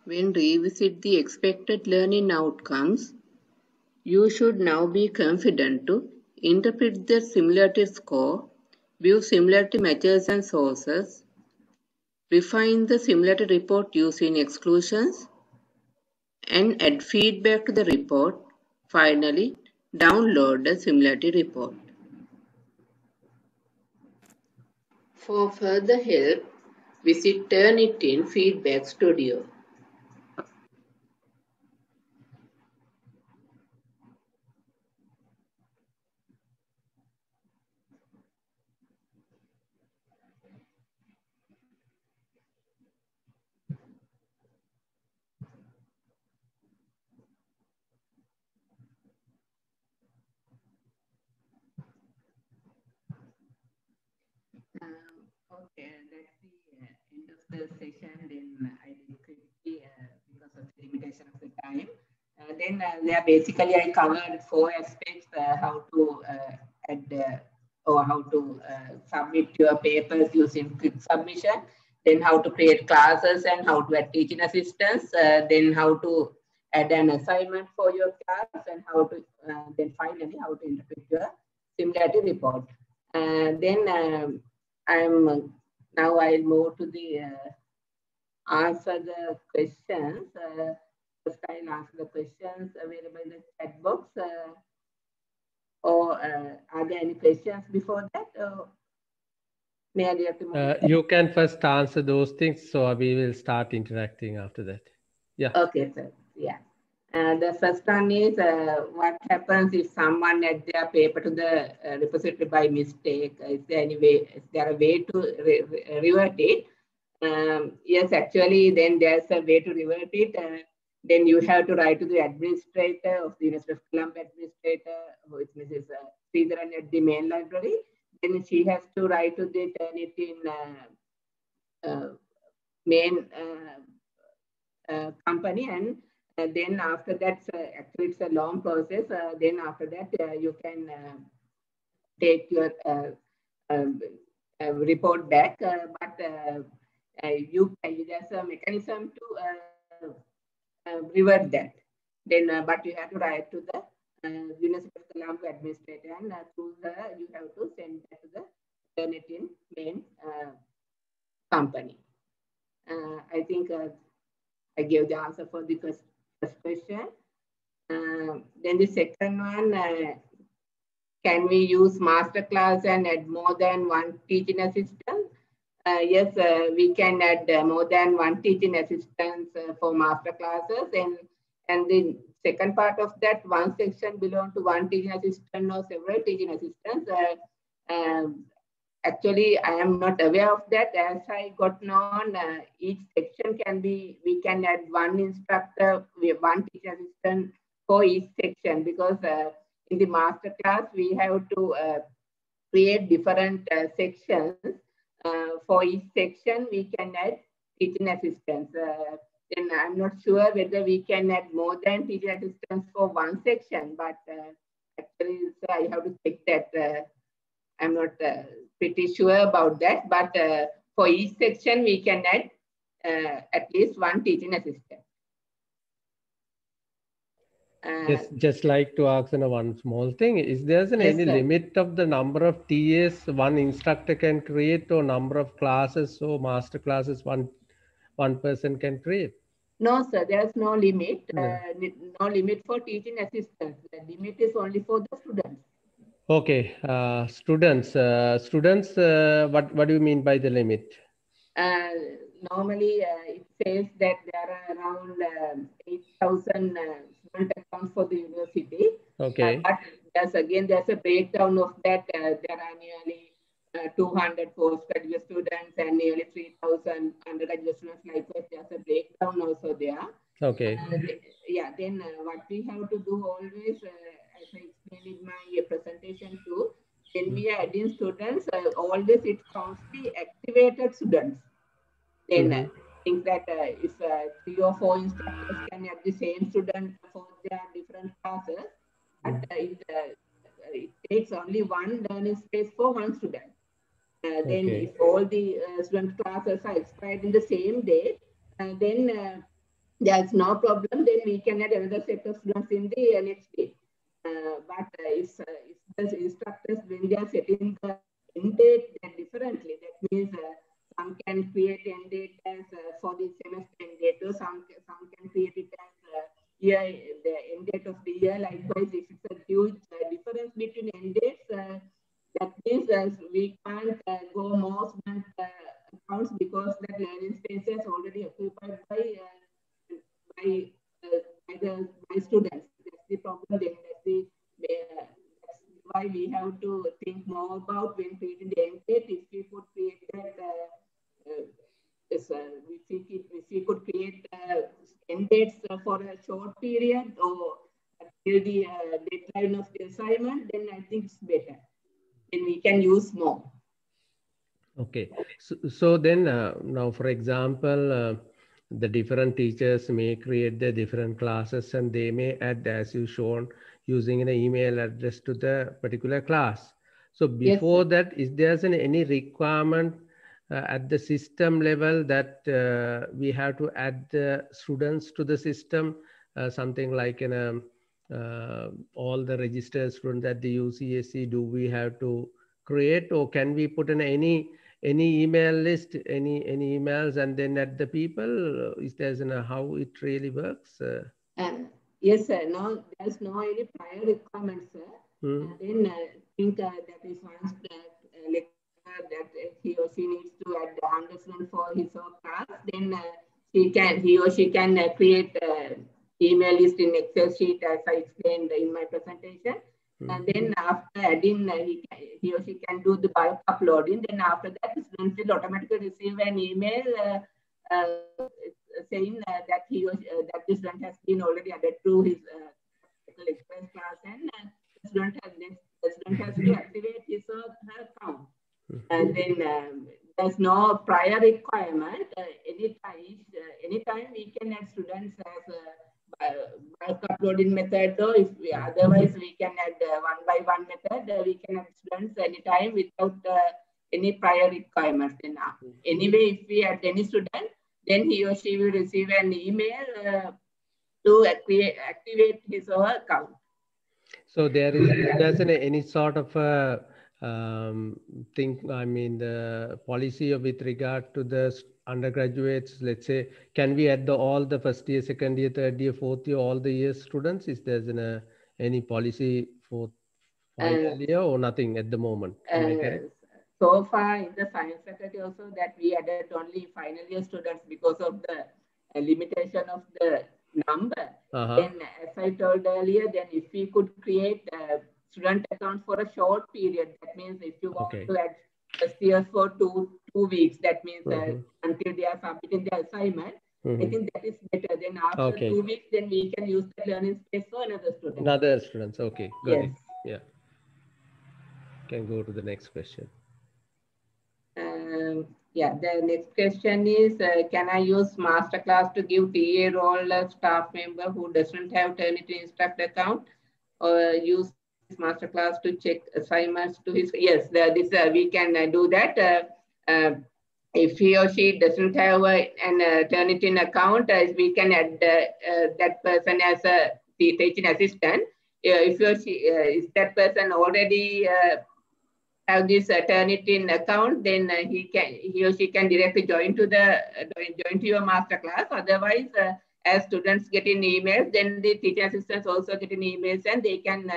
When revisit the expected learning outcomes, you should now be confident to interpret the similarity score, view similarity matches and sources, refine the similarity report using exclusions, and add feedback to the report. Finally, download the similarity report. For further help, visit Turnitin Feedback Studio. Okay, that's the end of the session. Then I did quickly because of the limitation of the time. Basically I covered four aspects: how to add or how to submit your papers using quick submission. Then how to create classes and how to add teaching assistants. Then how to add an assignment for your class and how to then finally how to interpret your similarity report. Then I'm now I'll move to the answer the questions. First I'll answer the questions available in the chat box. Or are there any questions before that? Or may I have to move? You can first answer those things, so we will start interacting after that. Yeah. Okay, sir. Yeah. The first one is what happens if someone adds their paper to the repository by mistake? Is there a way to revert it? Yes, actually, then there's a way to revert it. Then you have to write to the administrator of the University of Columbia administrator, who is Mrs. Sridharan at the main library. Then she has to write to the Turnitin main company, and then after that, actually it's a long process. Then after that, you can take your report back, but there's a mechanism to revert that. Then, but you have to write to the University of Columbia administrator, and through her you have to send that to the Turnitin main company. I think I gave the answer for the first question. Then the second one, can we use masterclass and add more than one teaching assistant? Yes, we can add more than one teaching assistant for masterclasses. And the second part of that, one section belongs to one teaching assistant or several teaching assistants. Actually, I am not aware of that. As I got known, each section we can add one instructor, one teaching assistant for each section, because in the master class, we have to create different sections. For each section, we can add teaching assistants. Then I'm not sure whether we can add more than teaching assistants for one section, but actually, so I have to check that. I'm not pretty sure about that, but for each section, we can add at least one teaching assistant. Just like to ask one small thing. Is there any limit of the number of TAs one instructor can create, or number of classes or master classes one person can create? No, sir, there's no limit. No limit for teaching assistants. The limit is only for the students. Okay, students. What do you mean by the limit? Normally, it says that there are around 8,000 student accounts for the university. Okay. But there's a breakdown of that. There are nearly 200 postgraduate students and nearly 3,000 undergraduate students. Likewise, there's a breakdown also there. Okay. Then what we have to do always, as I explained in my presentation too, when we are adding students, always it counts the activated students. Then think that if 3 or 4 instructors can add the same student for their different classes, but it takes only one learning space for one student. Then if all the student classes are expired in the same day, then there's no problem. Then we can add another set of students in the next day. But if the instructors, when they are setting the end date differently, that means some can create end date as for the semester end date, or some can create it as year, the end date of the year. Likewise, if it's a huge difference between end dates, that means we can't go more students learning spaces already occupied by students. That's the problem. Then that's why we have to think more about when creating the end date. If we could create that, if we could create end dates for a short period or till the deadline of the assignment, then I think it's better. Then we can use more. Okay. So then now, for example, the different teachers may create the different classes and they may add, as you shown, using an email address to the particular class. So before Yes, that, is there any requirement at the system level that we have to add the students to the system, something like in all the registered students at the UCSC, do we have to create, or can we put in any email list, any emails, and then at the people? Is there how it really works? yes, sir. No, there's no any prior requirements, sir. Then I think that is once lecturer that he or she needs to add the understand for his or class, then he or she can create email list in Excel sheet as I explained in my presentation. And then after adding, he or she can do the bulk uploading. Then after that, students will automatically receive an email saying that he or that the student has been already added to his express class, and the student has to activate his or her account. And then there's no prior requirement. Anytime we can add students as bulk uploading method, or if otherwise we can add one by one method. We can add students anytime without any prior requirements. Then anyway, if we add any student, then he or she will receive an email to activate his or her account. So there's any sort of thing, I mean, the policy with regard to the undergraduates, let's say, can we add all the first year, second year, third year, fourth year, all the year students? Is there any policy for final year or nothing at the moment? So far in the science faculty also that we added only final year students because of the limitation of the number. Then as I told earlier, then if we could create a student account for a short period, that means if you want to add first years for two weeks, that means until they are submitting the assignment, I think that is better. Then after 2 weeks, then we can use the learning space for another student. Another students, okay, got it. Yes. Yeah. Can go to the next question. Yeah, the next question is, can I use masterclass to give TA role a staff member who doesn't have Turnitin Instruct account, or use masterclass to check assignments to his? Yes, we can do that. If he or she doesn't have an Turnitin account, we can add that person as a teaching assistant. If he or she is that person already have this Turnitin account, then he or she can directly join to your master class. Otherwise, as students get in emails, then the teaching assistants also get in emails, and they can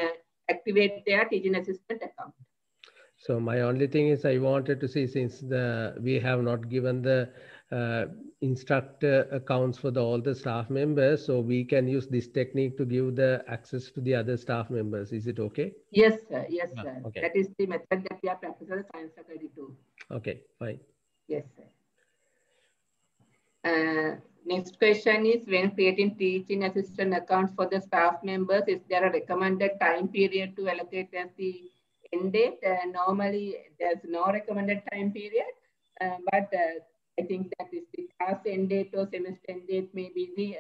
activate their teaching assistant account. So my only thing is I wanted to see, since we have not given the instructor accounts for all the staff members, so we can use this technique to give the access to the other staff members. Is it okay? Yes, sir. Yes, sir. Okay. That is the method that we are practicing the science faculty too. Okay, fine. Yes, sir. Next question is, when creating teaching assistant accounts for the staff members, is there a recommended time period to allocate as the end date? Normally, there's no recommended time period, but I think that is the class end date or semester end date may be the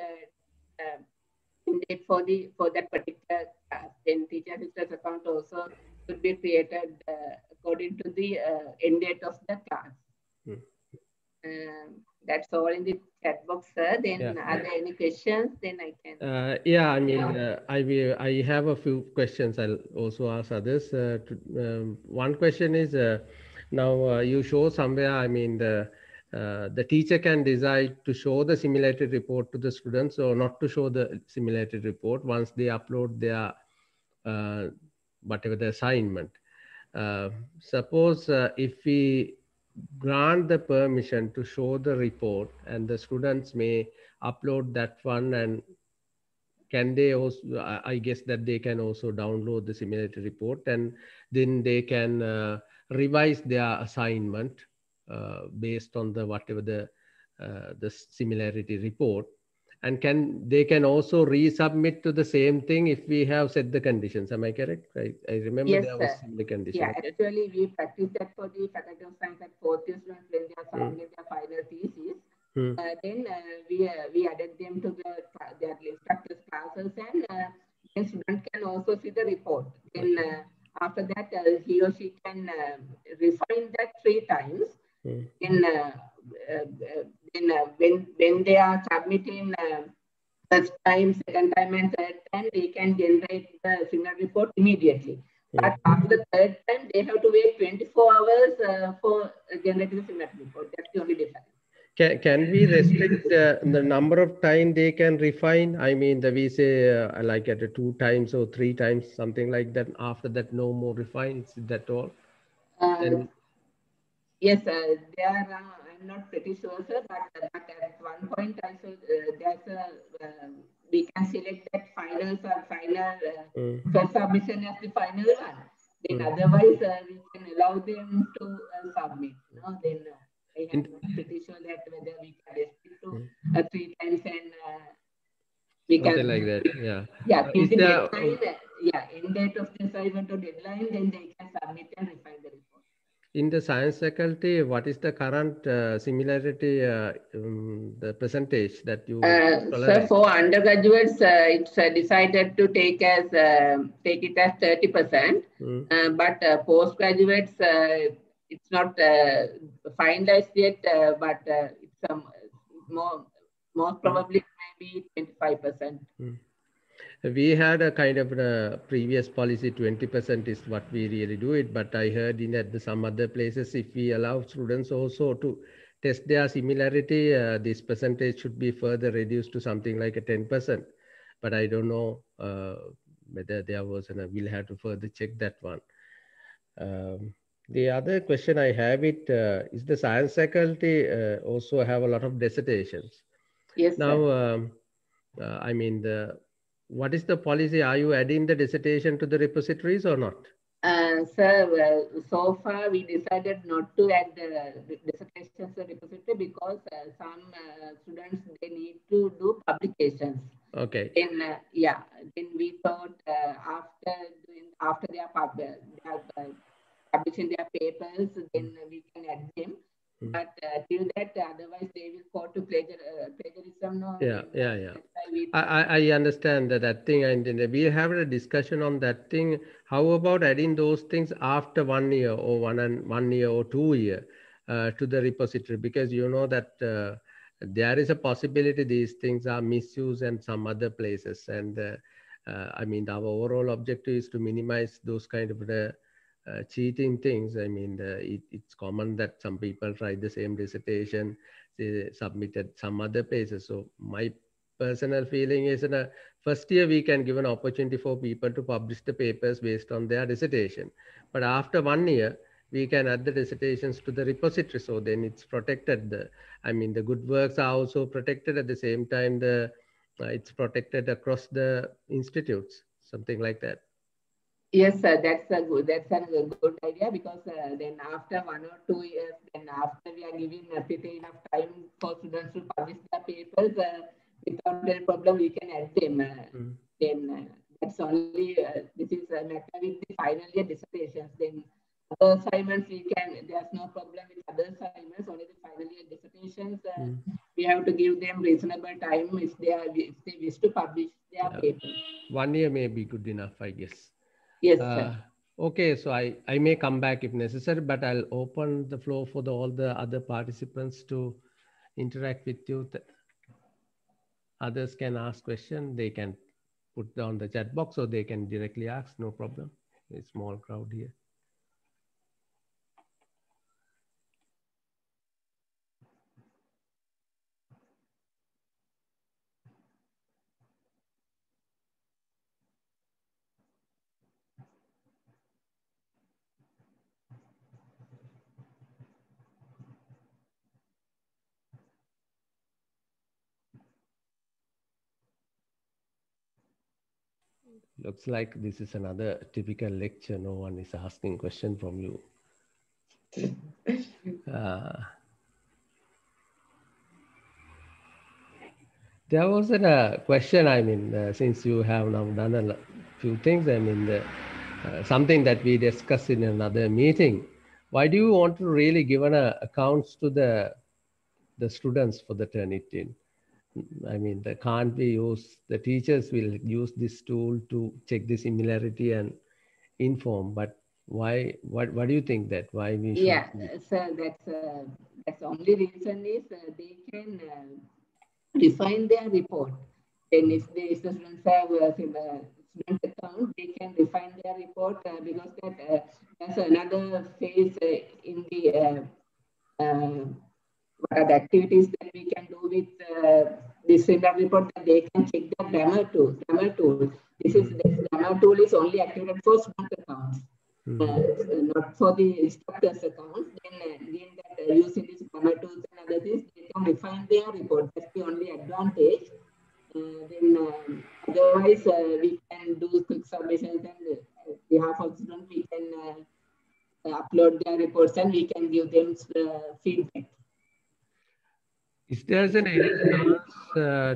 end date for that particular class. Then teacher assistant account also should be created according to the end date of the class. That's all in the chat box, sir. Then are there any questions? Then I can. Yeah, I mean, I have a few questions. I'll also ask others. One question is, now you show somewhere, I mean, the teacher can decide to show the simulated report to the students or not to show the simulated report once they upload their whatever the assignment. Suppose if we grant the permission to show the report, and the students may upload that one, and can they also, I guess that they can also download the similarity report, and then they can revise their assignment based on the whatever the similarity report, and they can also resubmit to the same thing if we have set the conditions. Am I correct? I remember Yes, there was sir. similar condition. Yeah, Okay. actually, we practice that for the Faculty of Science at fourth year students when they are Hmm. submitting their final thesis. Hmm. Then we added them to their instructors' classes, and then student can also see the report. Then Okay. after that, he or she can refine that 3 times. Hmm. Then, when they are submitting first time, second time, and third time, they can generate the similar report immediately. Hmm. But after the third time, they have to wait 24 hours for generating the similar report. That's the only difference. Can we restrict the number of time they can refine? I mean, we say like at 2 times or 3 times, something like that. After that, no more refines. Is that all? Uh, And Yes, there are, I'm not pretty sure, sir, but at one point also there's we can select that final mm, first submission as the final one. Then mm. otherwise we can allow them to submit. No, then I am In, not pretty sure that whether we can restrict to mm, 3 times and we something can, like that. Yeah. yeah, till Is the there deadline, yeah, end date of the assignment or deadline, then they can submit and refine the report. in the science faculty, what is the current similarity, the percentage that you So tolerate? for undergraduates, it's decided to take it as 30%. Mm, But postgraduates, it's not finalized yet, but it's more most mm, probably maybe 25%. mm. We had a kind of previous policy, 20% is what we really do it. But I heard in at some other places, if we allow students also to test their similarity, this percentage should be further reduced to something like a 10%. But I don't know whether there was, and we'll have to further check that one. The other question I have is the science faculty also have a lot of dissertations. Yes, sir. Now, I mean, what is the policy? Are you adding the dissertation to the repositories or not? Sir, so far we decided not to add the dissertations to repository because some students they need to do publications. Okay. Then yeah, then we thought after they are publishing their papers, then we can add them. Mm. But till that, otherwise they will go to plagiarism. No, Yeah, then yeah, yeah. that's why we thought. I understand that thing, and then we have a discussion on that thing. How about adding those things after 1 year or 1 year or 2 year to the repository? Because you know that there is a possibility these things are misused in some other places. And I mean, our overall objective is to minimize those kind of cheating things. I mean, it's common that some people try the same dissertation, they submitted some other places. So my personal feeling is in a first year we can give an opportunity for people to publish the papers based on their dissertation, but after 1 year we can add the dissertations to the repository, so then it's protected. I mean, the good works are also protected, at the same time it's protected across the institutes, something like that. Yes, sir, that's a good idea because then after 1 or 2 years, then after we are giving pretty enough time for students to publish their papers without any problem, we can add them. Mm. Then that's only this is a matter with the final year dissertations. Then other assignments we can. There's no problem with other assignments. Only the final year dissertations Mm. we have to give them reasonable time if they wish to publish their Yeah. papers. 1 year may be good enough, I guess. Yes, sir. Uh, okay, so I may come back if necessary, but I'll open the floor for all the other participants to interact with you. Others can ask questions. They can put down the chat box, or they can directly ask. No problem. A small crowd here. Looks like this is another typical lecture. No one is asking question from you. Uh, there was a question, I mean, since you have now done a few things, I mean, something that we discussed in another meeting. Why do you want to really give an accounts to the students for the Turnitin? I mean, they can't be used, the teachers will use this tool to check the similarity and inform, but why, what do you think that, why we should? Yeah, so that's the only reason is they can refine their report. Then if the students have a student account, they can refine their report because that's another phase in the what are the activities that we can do with this similar report that they can check the grammar tool. Grammar tool. This grammar tool is only activated for student accounts, not for the instructors accounts. Then that using these grammar tools and other things, they can refine their report. That's the only advantage. Otherwise, we can do quick submissions and behalf of students, we can upload their reports and we can give them feedback. Is there any chance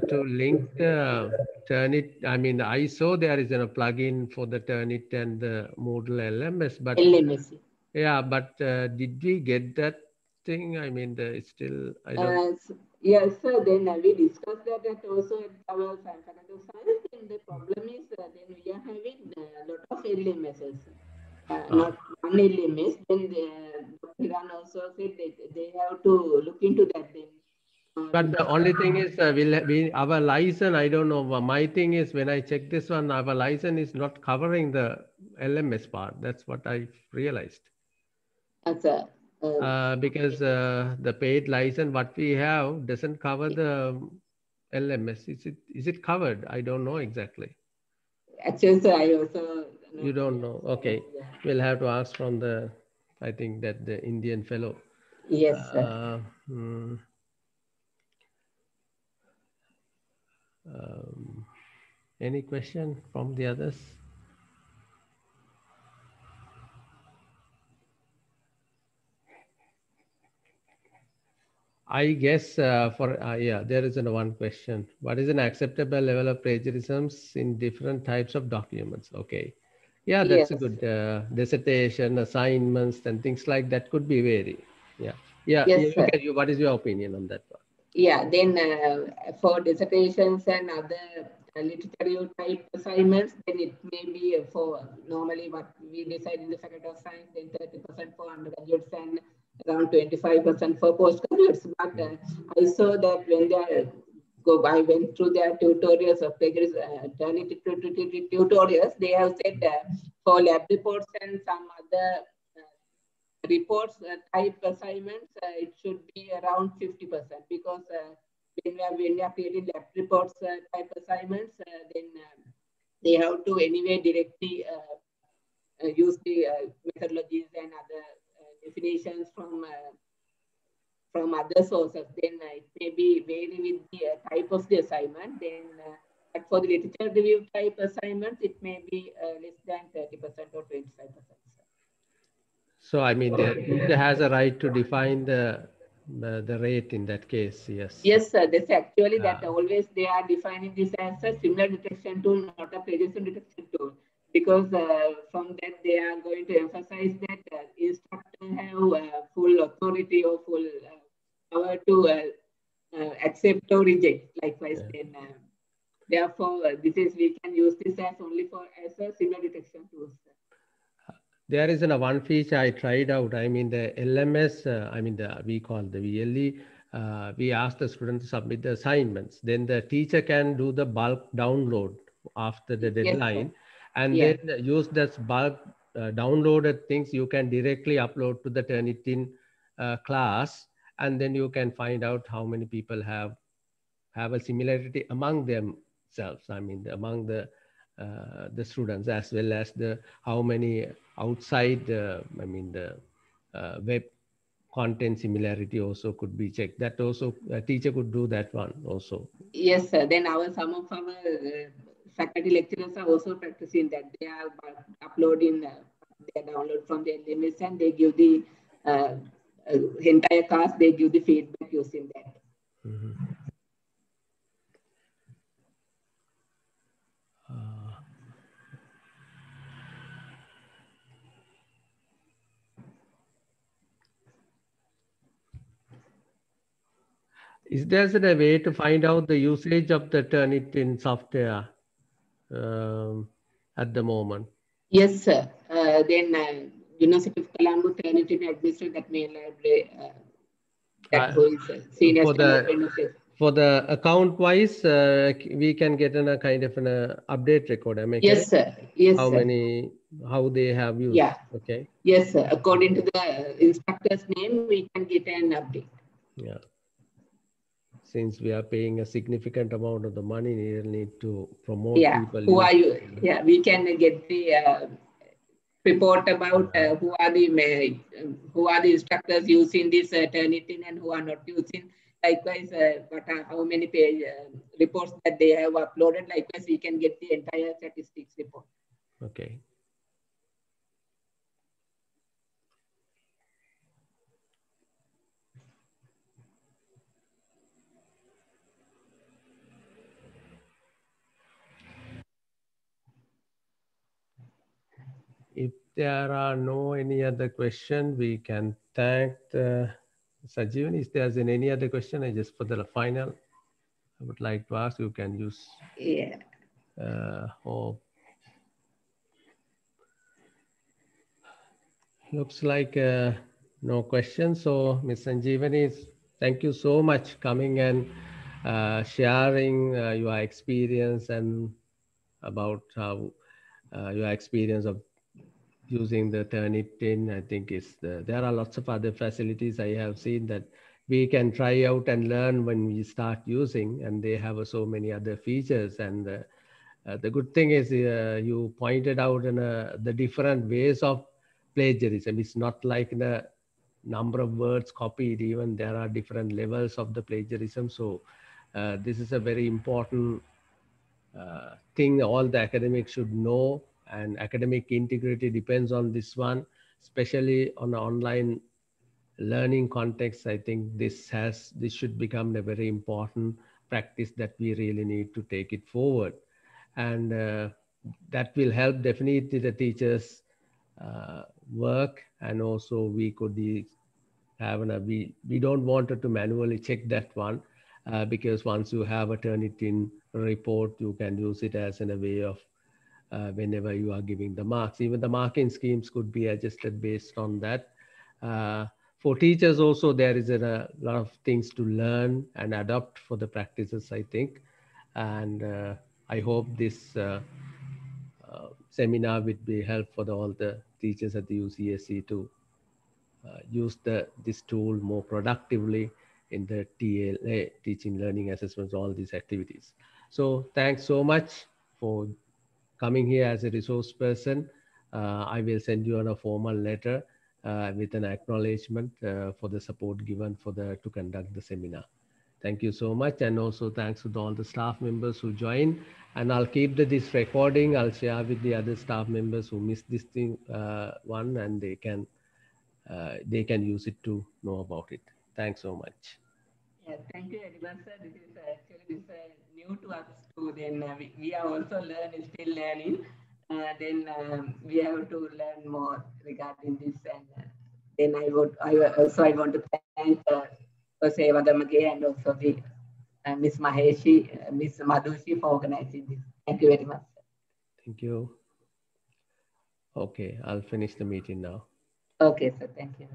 to link the Turnit? I mean, I saw there is a plugin for the Turnit and the Moodle LMS, but LMS. yeah, but did we get that thing? I mean, it's still, I don't. Yes, sir. Then we discussed that also at our faculty of science. And the problem is then we are having a lot of LMSs, not one LMS. Then Dr. Hiran also said that they have to look into that then. But the Because only thing is, our license, I don't know. My thing is, when I check this one, our license is not covering the LMS part. That's what I realized. as a Because the paid license, what we have, doesn't cover the LMS. Is it covered? I don't know exactly. actually, sir, I also You not don't aware. know. So, Okay. yeah. We'll have to ask from I think that the Indian fellow. Yes, sir. Uh, hmm, um, any question from the others? I guess yeah, there is one question. What is an acceptable level of plagiarisms in different types of documents? Okay. Yeah, that's a Yes. good dissertation, assignments, and things like that could be vary. Yeah. Yeah. Yes, You sir. can. What is your opinion on that one? Yeah, then for dissertations and other literature type assignments, then it may be for normally what we decide in the Faculty of Science, then 30% for undergraduates and around 25% for postgraduates. But I saw that when they I went through their tutorials of tutorials, they have said for lab reports and some other reports type assignments, it should be around 50% because when we are creating lab reports type assignments, then they have to anyway directly use the methodologies and other definitions from other sources. Then it may be vary with the type of the assignment. Then but for the literature review type assignments, it may be less than 30% or 25%. So I mean, the teacher has a right to define the rate in that case. Yes. Yes, sir. This actually that Uh, always they are defining this as a similar detection tool, not a plagiarism detection tool, because from that they are going to emphasize that instructor have full authority or full power to accept or reject. Likewise, yeah. then therefore this is we can use this as only for as a similar detection tool. There is one feature I tried out. I mean, the LMS, I mean, we call the VLE, we ask the student to submit the assignments. Then the teacher can do the bulk download after the Yes, sir. deadline, and Yeah. then use that bulk downloaded things you can directly upload to the Turnitin class, and then you can find out how many people have a similarity among themselves. I mean, among the students, as well as the how many outside. I mean, the web content similarity also could be checked. That also a teacher could do that one also. Yes, sir. Then some of our faculty lecturers are also practicing that. They are uploading their download from the LMS, and they give the entire class, they give the feedback using that. Mm-hmm. Is there a way to find out the usage of the Turnitin software at the moment? Yes, sir. Then University of Colombo Turnitin administered that main library. That who is senior for the account wise, we can get in a kind of an update record. Am I yes, correct? Sir. Yes, how sir. Many, how they have used? Yeah. Okay. Yes, sir. According to the instructor's name, we can get an update. Yeah. Since we are paying a significant amount of the money, we need to promote people. Who are you? Yeah, we can get the report about who are the instructors using this Turnitin and who are not using. Likewise, how many page reports that they have uploaded. Likewise, we can get the entire statistics report. Okay. If there are no any other question, we can thank Sajeevan. If there's any other question, I just for the final, I would like to ask, you can use. Yeah. Or looks like no questions. So Ms. Sanjeevani, thank you so much coming and sharing your experience and about how your experience of using the Turnitin. I think there are lots of other facilities I have seen that we can try out and learn when we start using, and they have so many other features. And the good thing is you pointed out in the different ways of plagiarism. It's not like the number of words copied, even there are different levels of the plagiarism. So this is a very important thing all the academics should know, and academic integrity depends on this one, especially on online learning context. I think this should become a very important practice that we really need to take it forward, and that will help definitely the teachers work. And also we could have we don't want to manually check that one, because once you have a Turnitin report, you can use it as in a way of whenever you are giving the marks. Even the marking schemes could be adjusted based on that. For teachers also, there is a lot of things to learn and adopt for the practices, I think. And I hope this seminar would be helpful for all the teachers at the UCSC to use this tool more productively in the TLA, teaching, learning, assessments, all these activities. So thanks so much for coming here as a resource person. I will send you on a formal letter with an acknowledgement for the support given to conduct the seminar. Thank you so much. And also thanks to all the staff members who joined. And I'll keep this recording. I'll share with the other staff members who missed this thing one, and they can use it to know about it. Thanks so much. Yeah, thank you very much, sir. This is new to us too. Then we are also still learning. Then we have to learn more regarding this. And then I want to thank P.Hewagamage and also the Miss Maheshi, Miss Madhushi for organizing this. Thank you very much. Thank you. Okay, I'll finish the meeting now. Okay, sir. Thank you.